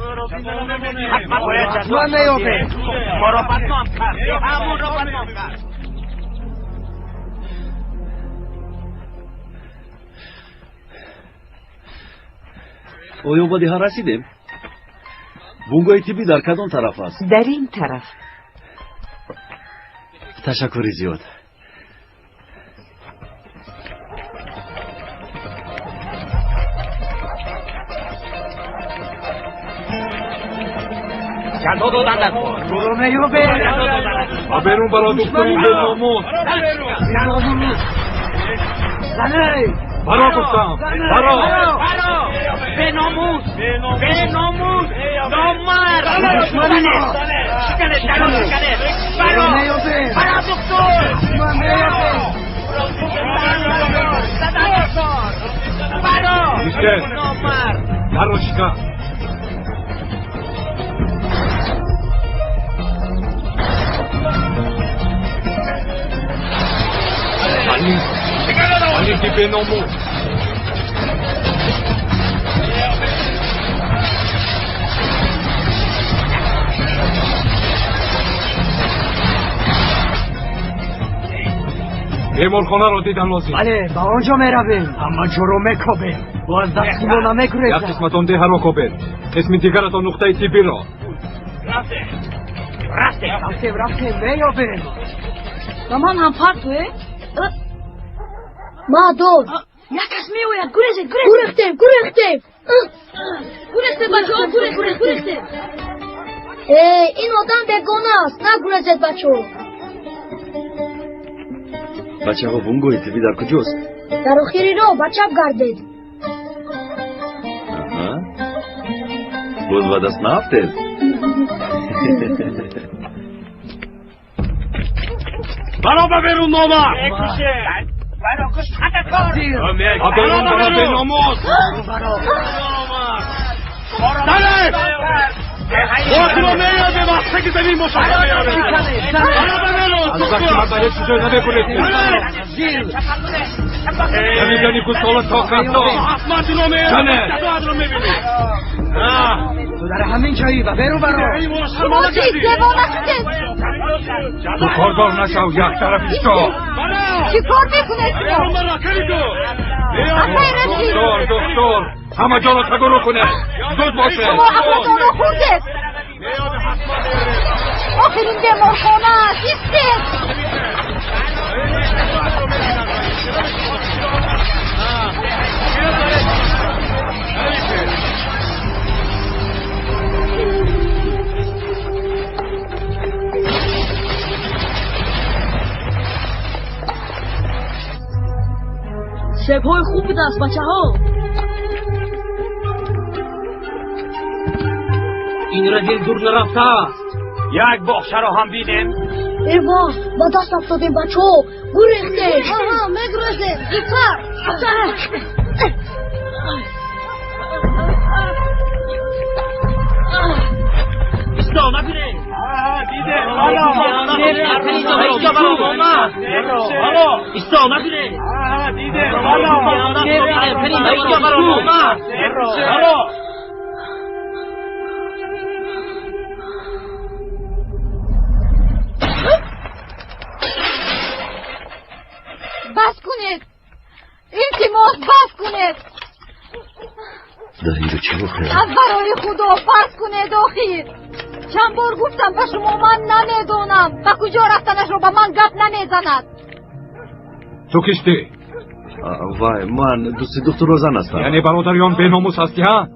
حتما باید جزای میابیم. ما را بدنام کرد. همون را بدنام کرد. آیا با ده رسیدیم؟ بونگای تیبی در کدام طرف است؟ در این طرف. تشکر زیاد. جزا دادن در کن. برو میابه. برون برا دختری بیناموس. زنه. برا گفتم. برا. بیناموس. بیناموس. نامرد. شکنه. شکنه. برا. برا دکتر. برا. میشه. نامرد. برا شکن. Ali di benomus. بیمارخانه را دیدن لازم. بله با آنجا میرویم. اما جرمه کابل. باز دستیمون نمیگریزد. یک قسمت آن ده را کابل. اسم دیگرتان نقطه تیبی را. رفتیم میابیم. مامان هم پارتوه؟ ما دور. یک کس میوید. گریزید. گرختیم. گریزید بچه ها. گریزید. این آدم بگونه است. نگریزید بچه ها. بچه ها بونگوی تیبی در کجاست؟ در آخری رو بچه گردید. باز و دست نفتید. برا ببرون نامر. برا کش خطت کار. برا ببرون. ناموس. داره. خود رو میاد به وقتی که زمین مشاهده میاره از وقتی من باید چیزایی نمیکنید نمیدانی که سال تا خستا کنه تو در همین جایی و برو تو کارگار نشو یک طرف ایستا چی کار میکنه دکتر همه جا رو تگرو کنه زود باشه شما همه جا رو خوردید آخرین بیمارخانه است ایستید شبهای خوب بوده است بچه ها. این را دل دور نرفته است. یک باخشه را هم بینیم ایوا با دست افتادیم بچه ها گریخته میگریزه زودتر ایستا نبینه دیده ایستا نبینه دیده بس کنید التماس بس کنید داری رو چه بخیر از برای خدا بس کنید آخیر چند بار گفتم به شما من نمیدونم به کجا رفتنش رو به من گپ نمیزند تو کشتی؟ وای من دوست دکتر روزن هستم یعنی برادریان به ناموس هستی ها؟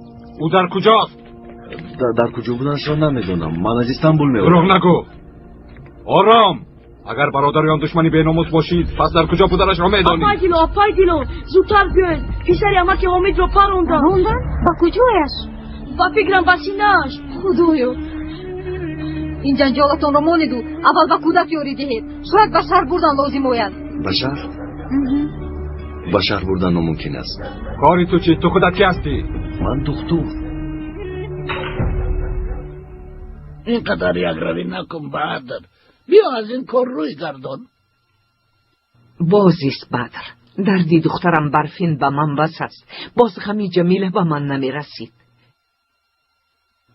او در کجاست؟ در کجا بودنش را نمیدونم من از استانبول میام دروغ نگو آرام اگر برادریان دشمنی به ناموس باشید پس در کجا بودنش را میدانی آپای دیلو زودتر بیاین پسر اما که حامد را پروندن به کجایش؟ با فکرم بسینش خدایا این جنجالتون رو ماندو اول به کودک یاری دهید شاید به شهر بردن لازم آید به شهر بردن ناممکن است کاری تو چی؟ تو خودت کی هستی؟ من دکتر اینقدر یک روی نکن برادر بیا از این کار روی گردان بازیست بدر دردی دخترم برفین به من بس است باز همی جمیله به من نمی رسید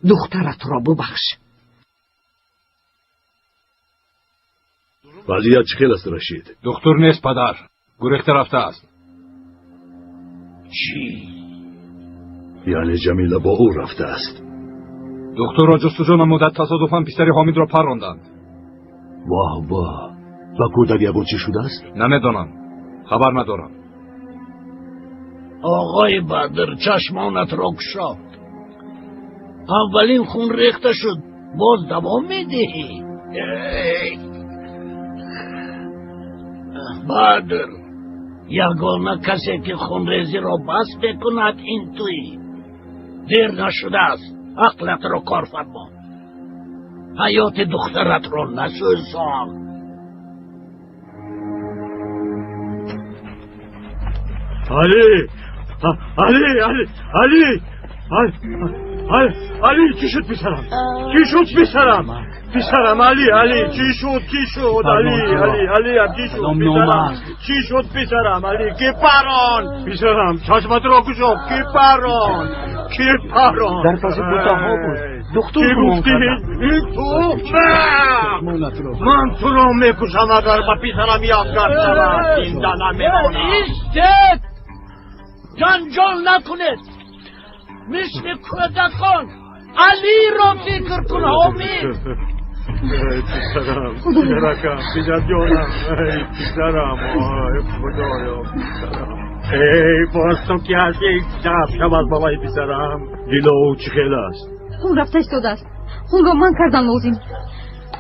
دخترت را ببخش وضعیت چه خیل است رشید؟ دکتر نیست پدر گریخته رفته است چی؟ یعنی جمیله با او رفته است دکتر را جستجو نمودند تصادفاً پسر حامد را پروندند واه واه و کودک یگون چی شده است؟ نمیدانم خبر ندارم آقای بدر چشمانت را گشا اولین خون ریخته شد باز دوام میدهی بدر یگانه کسی که خونریزی را بس بکند این توی دیر نشده است عقلت را کار فرما حیات دخترت را نسوزان علی چی شد پسرم پسرم علی چی شد علی چی شد پسرم چی شد پسرم علی کی پران پسرم چشمت را گشا کی پران در پس کوتاه بود دکتر کی گفتی این تو من تو را میکشم اگر با پسرم یادگار شود این دلم میمونم ایستید جنجال نکنید مثل کودکان علی را فکر کن حامد پسرم جانم پسرم خدایا ای باز تو که هستی شب از بابای پسرم دیلو چه خیل است خون رفته ایستاده است خون را من کردم لازم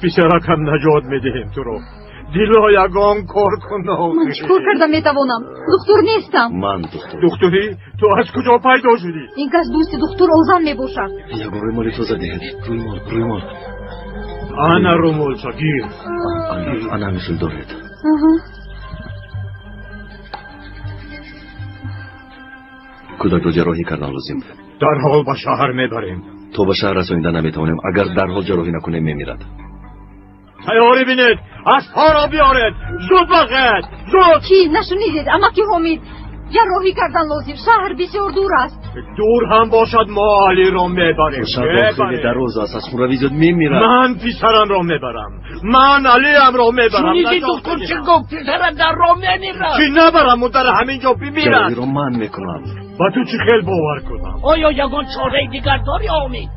پسرکم نجات میدهیم تو رو دیلو یگان کار کن من چکار کردم میتوانم دکتر نیستم من دکتری تو از کجا پیدا شدی این کس دوست دکتر اوزن میباشد یگان رومالی تو زده روی مال انا رومال شگیر انا مثل دارد کودک رو جراحی کردن لازم در حال به شهر میبریم تو به شهر رسانیده نمیتوانیم. اگر در حال جراحی نکنیم میمیرد. تیاری بینید، اسب‌ها را بیارید، زود باشد، زود. چی نشنیدید؟ اما که حمید جراحی کردن لازم، شهر بسیار دور است. دور هم باشد ما علی را میبریم. شهر خیلی دراز است، از خون روی زود میمیرد. من پسرم را میبرم، من علی هم را میبرم. شنیدی دکتر چی گفت؟ پسرم در را میمیرد. چی نبرم و در همینجا بمیرد. جراحی را من میکنم. با تو چی خیل باور کنم؟ آیا یگان چاره دیگر داری حمید؟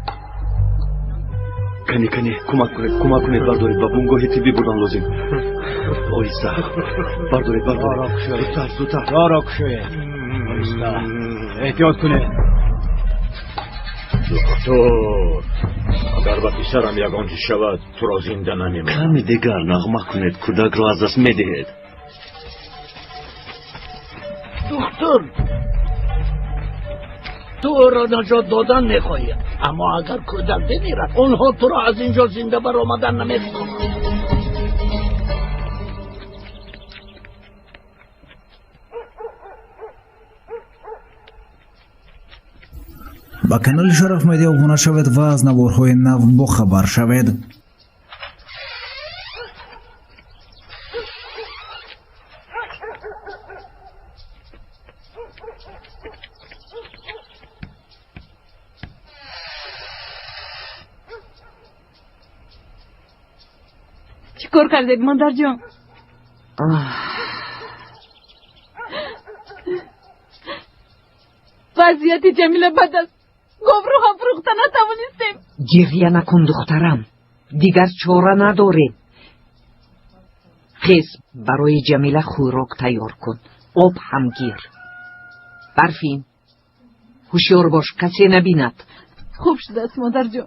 کنی کمک کنید بردارید با بونگاه طبی بردن لازم. آیسته بردارید زودتر. را کشوید. آیسته احتیاط کنید. دکتر اگر با پسرم یگان چی شود تو را زنده نمیمانم. کمی دیگر نغمه کنید، کودک را از دست میدهید. دکتر تو را نجات دادن میخواهی، اما اگر کودک بمیرد اونها تو را از اینجا زنده بر آمدن نمیتونن. با کانال شرف مدیا ابونه شوید و از نوارهای نو بخبر شوید. چیکار کردید مادر جان؟ وضعیت جمیله بد است. گفت رو هم فروخته نتوانستیم. گریه نکن دخترم، دیگر چاره نداریم. خیز برای جمیله خوراک تیار کن، آب هم گیر. برفین هوشیار باش کسی نبیند. خوب شده است مادر جان.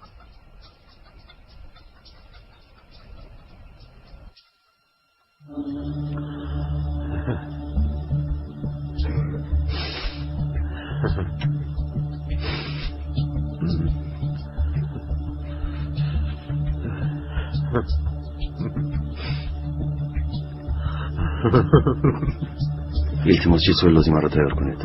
التماس چیزهای لازمه را تیار کنید.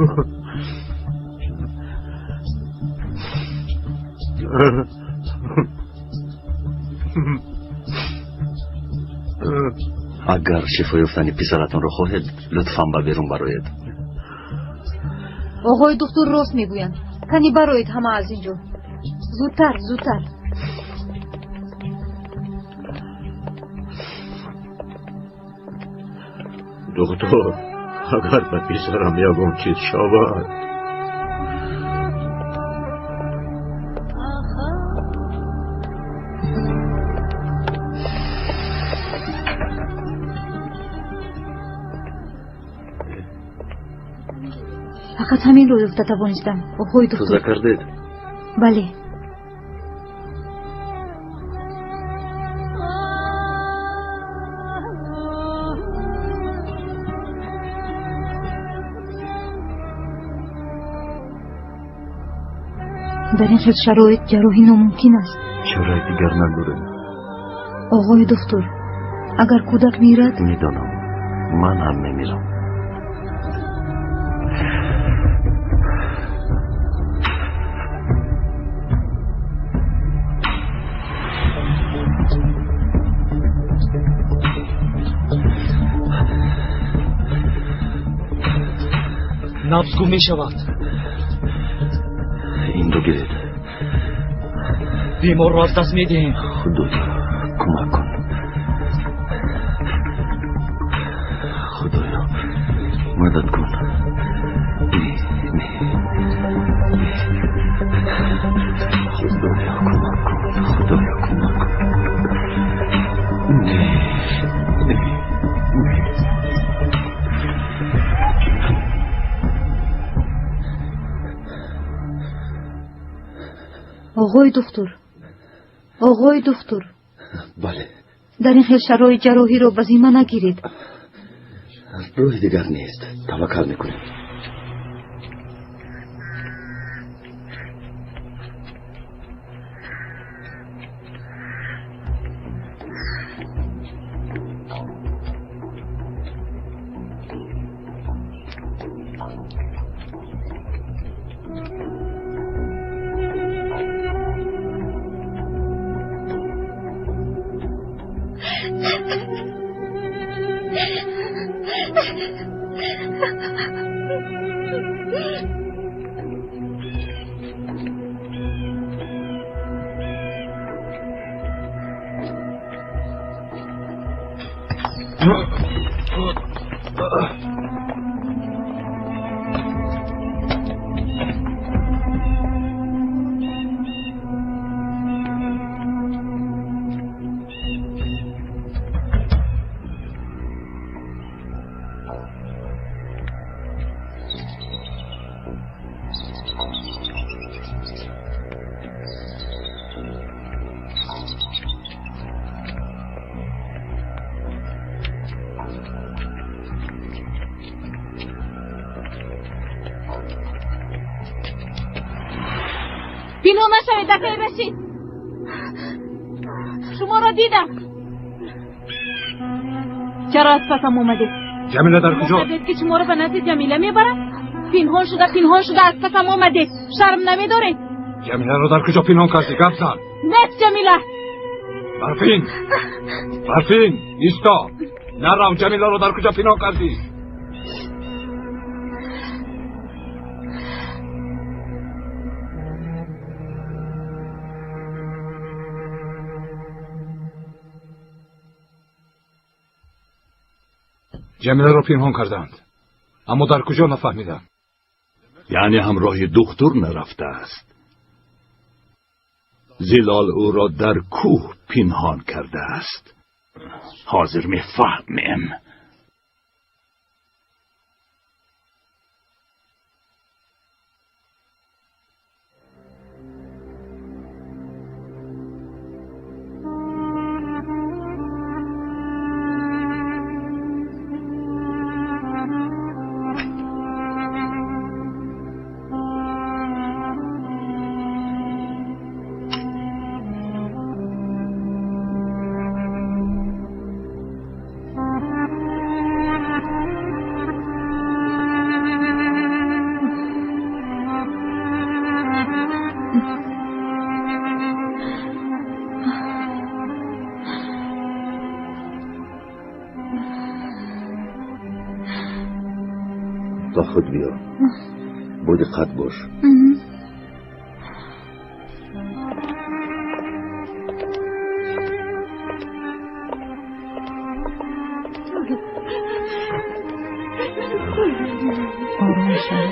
اگر شفای یافتن پسرتان را خواهید لطفاً به بیرون برآیید. آقای دکتر راست میگویند. کنی برایید همه از اینجا. زودتر. دکتر اگر به پسرم یگان چیز شود. فقط همین رو یافته توانستم. آقای دکتر توزه کردید؟ بله. در این خیلی شرایط جراحی ناممکن است. چاره دیگر نداریم. آقای دکتر اگر کودک میرد؟ میدانم، من هم میمیرم. نبض گم میشود. این رو گیرید. بیمار را از دست میدهیم. خدایا کمک کن. خدایا مدد کن. خدایا کمک کن. خدایا کمک کن. آقای دکتر بله. در این خیلی شرایط جراحی رو به ذمه نگیرید. روی دیگر نیست، توکل میکنیم. پینو نشوید دفعه بشید. شما را دیدم. چرا از پسم اومدید؟ جمیله در کجا؟ اومدید که شما را به نزد جمیله میبرم؟ پنهان شده از پسم اومدید. شرم نمیدارید؟ جمیله را در کجا پنهان کردی؟ گپ زن. نیست جمیله. برفین ایستا. نرم، جمیله را در کجا پنهان کردی؟ جمیله را پنهان کردند، اما در کجا نفهمیدم. یعنی همراه دکتر نرفته است. زلال او را در کوه پنهان کرده است. حاضر میفهمیم. با خود بیا. با دقت باش. آروم شد.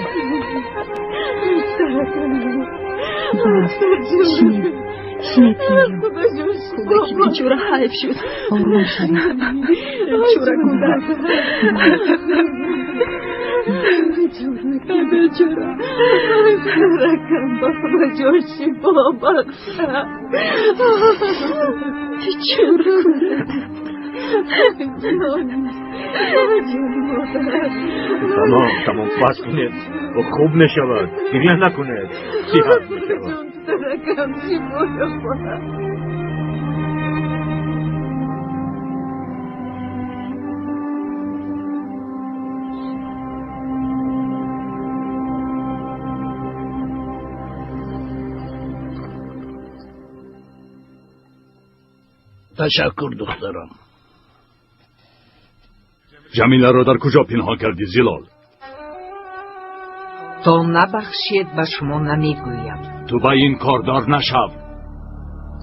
خوبه که چورا حیف شد. آروم شد. چورا کودک. بیچاره رکم بابا جوشی بابا چورا تمام بس کنید و خوب نشود. گریه نکنید. صحت میشود. رکم چی بابا. تشکر دخترم. جمیله را در کجا پنهان کردی زلال؟ تا نبخشید به شما نمیگویم. تو با این کاردار نشو.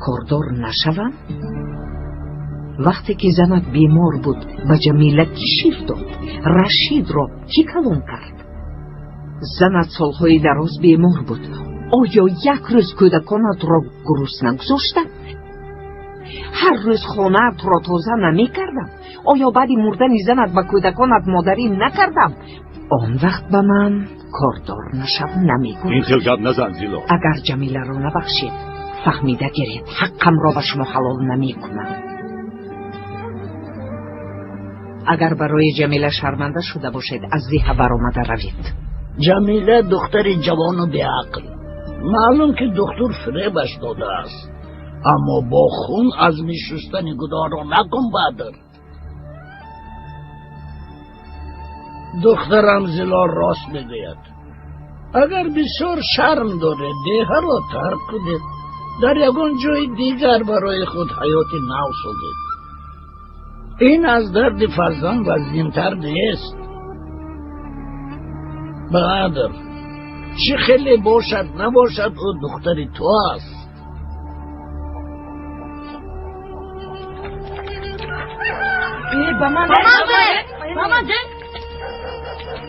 کاردار نشوم؟ وقتی که زنت بیمار بود به جمیله کشیف داد، رشید را کی کلان کرد؟ زنت سالهای دراز بیمار بود. آیا یک روز کودکانت را گرسنه نگذاشتند؟ هر روز خانه‌ات را تازه نمی کردم؟ آیا بعد مردن زنت به کودکانت مادری نکردم؟ آن وقت به من کاردار نشو نمیگوید. این خلقت نزن زیلا. اگر جمیله را نبخشید فهمیده گیرید حقم را به شما حلال نمی کنم. اگر برای جمیله شرمنده شده باشید از زیه برآمده روید. جمیله دختر جوان و بیعقل. معلوم که دکتر فریبش داده است، اما با خون از میشستن گناه را نکن بدر. دخترم زلال راست میگوید. اگر بسیار شرم داره دیه را ترک کنید، در یگان جای دیگر برای خود حیات نو سازید. این از درد فرزند وزین‌تر نیست. بدر چه خیلی باشد نباشد او دختر تو است. با من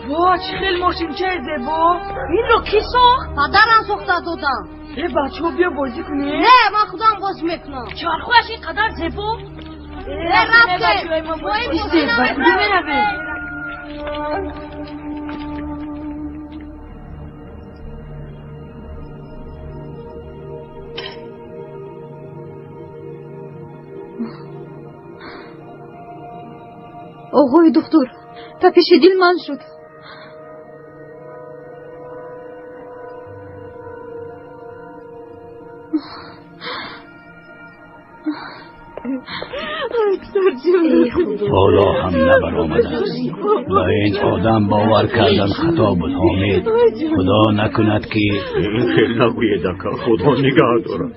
وا چه خیلی ماشین چه با این رو کی ساخت؟ پدرم ساخته دادم. بچه ها بیا بازی کنی؟ نه من خودم باز میکنم. چارخوش اینقدر زیبا؟ رفته ایسته با کدوم میروه؟ آقای دکتر تپش دل من شد. حالا هم نبرآمده است و این آدم باور کردن خطا بود. حامد خدا نکند که این خیلی نگوید که خدا نگاه دارد.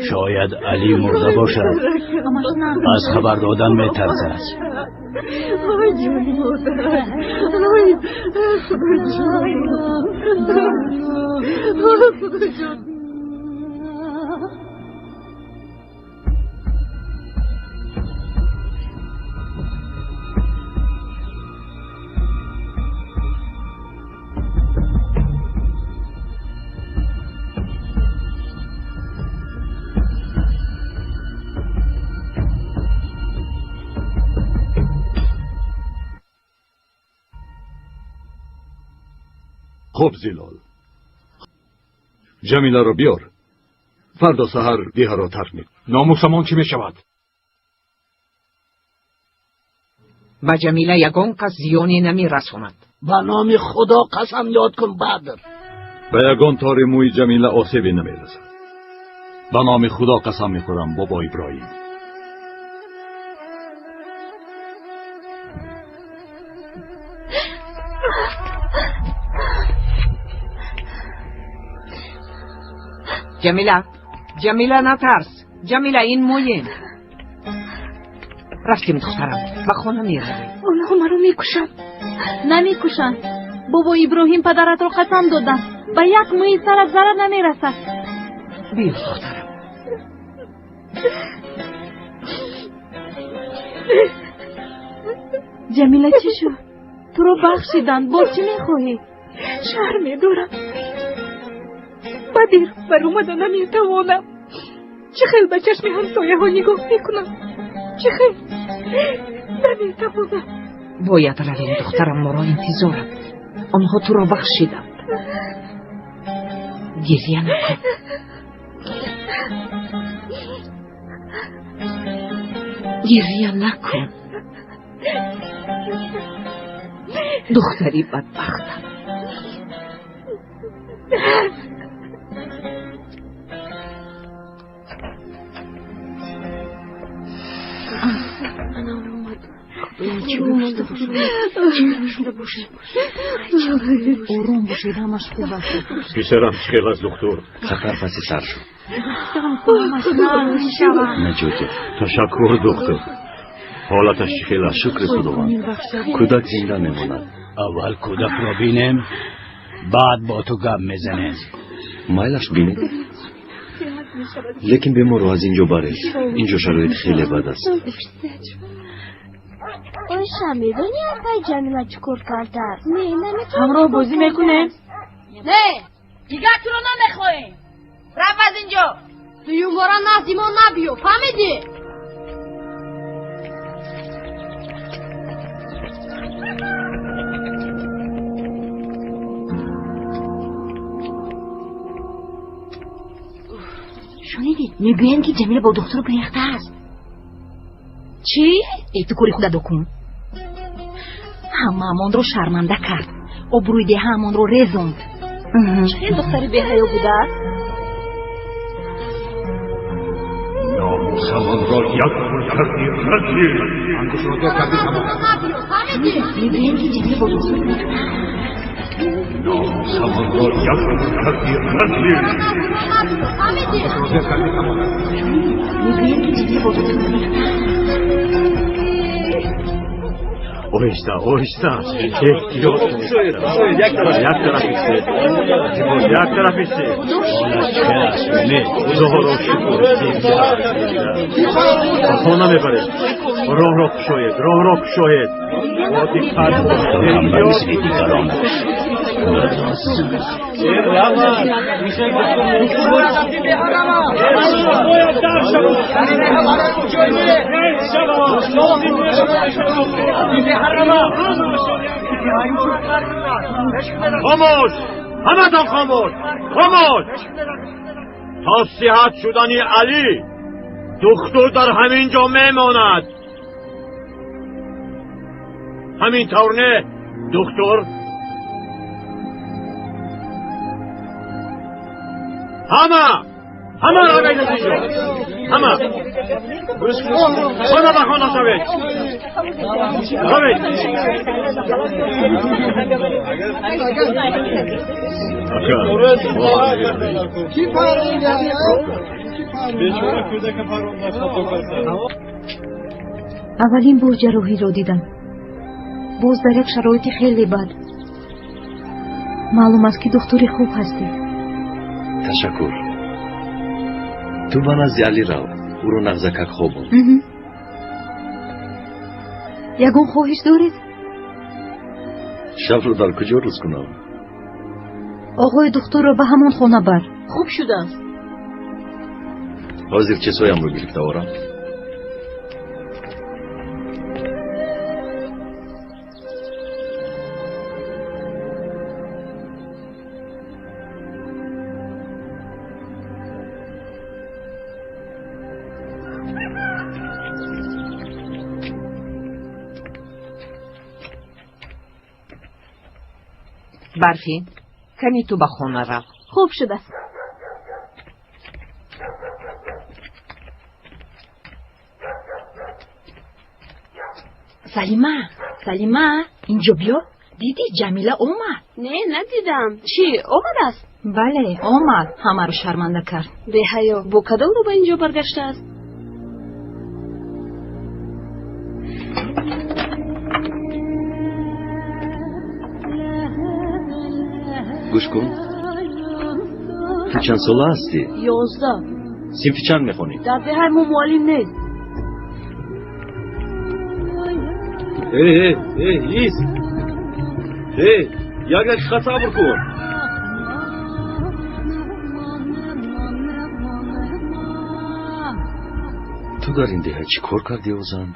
شاید علی مرده باشد، از خبر دادن می ترسد. خب زلال، جمیله را بیار. فردا سحر دیه را ترک می. ناموسمان چی می شود؟ به جمیله یگان کس زیانی نمی رساند. به نام خدا قسم یاد کن بدر. به یگان تار موی جمیله آسیبی نمی رسد. به نام خدا قسم می خورم بابا ابراهیم. جمیله نترس. جمیله این مویم. رفتیم دخترم به خانه می رویم. اونها مرا میکشن. نمیکشن. بابا ابراهیم پدرت را قسم دادن به یک موی سرت ضرر نمیرسد. بیا دخترم. جمیله چی شد؟ تو را بخشیدن. با چی میخواهی؟ شهر میدارم بدیر بر اومده نمیتوانم. چه خیلی به چشم همسایه ها نگاه میکنم. چه خیلی نمیتوانم. باید رویم دخترم، ما را انتظارم. آنها تو را بخشیدند. گریه نکن. گریه نکن. دختری بدبختم. آروم باشید، همش خوب است. پسرم چخیل از دکتر. سفر پسی سر شد. نجوته. تشکر دکتر. حالتش چخیل است. شکر خداوند. کودک زنده میماند. اول کودک را بینیم، بعد با تو گپ میزنیم. مایلش بینید. لیکن بیمار رو از اینجا بره. اینجا شرایط خیلی بد است. اون میدونی آقای جمیله چکور کرده؟ نه نمیتونم. همراه بازی میکنه؟ نه دیگه تو رو نمیخواهیم. رفت از اینجا. توی اون بارا نزدی ما نبیو. فهمیدی؟ شنیدید؟ میگویند که جمیله با دکتر گریخته است. چی؟ ای تو کاری خودت بکن. همه رو شرمنده کرد. آبروی ده همان رو رزوند. چه دختری به حیا بوده است؟ ناموسمان را یک بار کردی رزیل. انگوش را دو کردی تمام. میگویند که جمیله با دکتر گریخته است. ناموسمان را یک بار کردی رزیل. انگوش را دو کردی تمام. میگویند که جمیله با دکتر گریخته است. اویستا احتیاط کنید یک طرف ایسته خدا را شکر خانه میبرید راه را کشاید با دقت خاموش همتان خاموش تا صحت شدنی علی دکتر در همین جا میماند همین طور نه دکتر همه را بگید اینجا همه خانه به خانه شوید اولین بار جراحی رو دیدم باز در یک شرایط خیلی بد معلوم است که دکتر خوب هستی تشکر تو به نزد علی رو او رو نغزکک خوب بود یگون خواهش دارید؟ شب رو در کجا روز کنم؟ آقای دکتر رو به همون خانه بر خوب شده است حاضر چیزهایم رو گرفته آورم برفی کمی تو به خانه رو خوب شده است سلیمه اینجا بیا دیدی جمیله اومد نه ندیدم چی اومد است بله اومد همه رو شرمنده کرد به حیا با کدام رو به اینجا برگشته است گوش کن تو چند ساله هستی؟ 11 صنف چند میخونی؟ در دهه معلم نیست ایست یک صبر کن تو در این دهه چی کار کردی اوزن؟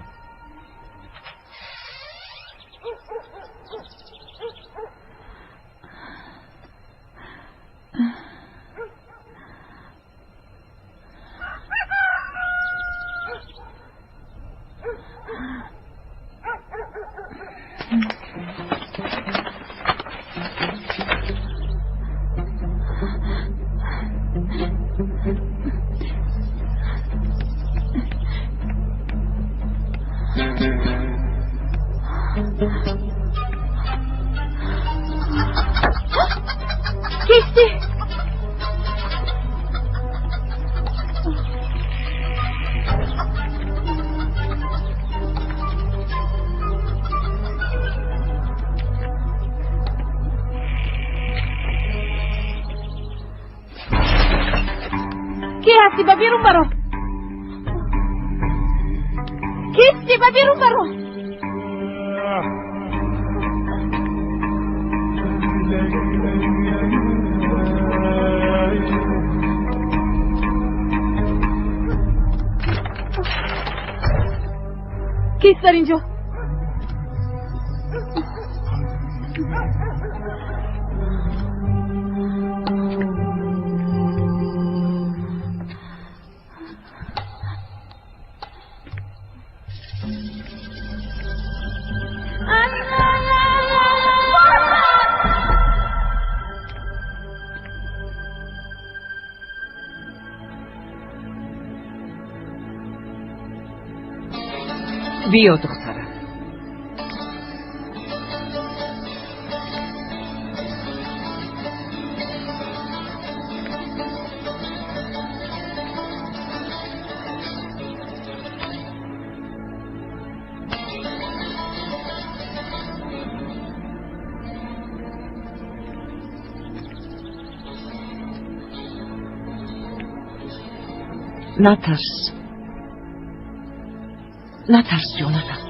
کی هستی با بیرون برو کیستی با بیرون برو کیست در اینجا بیا دخترم نترس نترس جانم.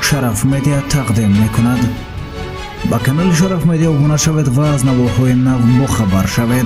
شرف مدیا تقدیم میکند. با کانال شرف مدیا عبور شوید و از نوارهای نو با خبر شوید.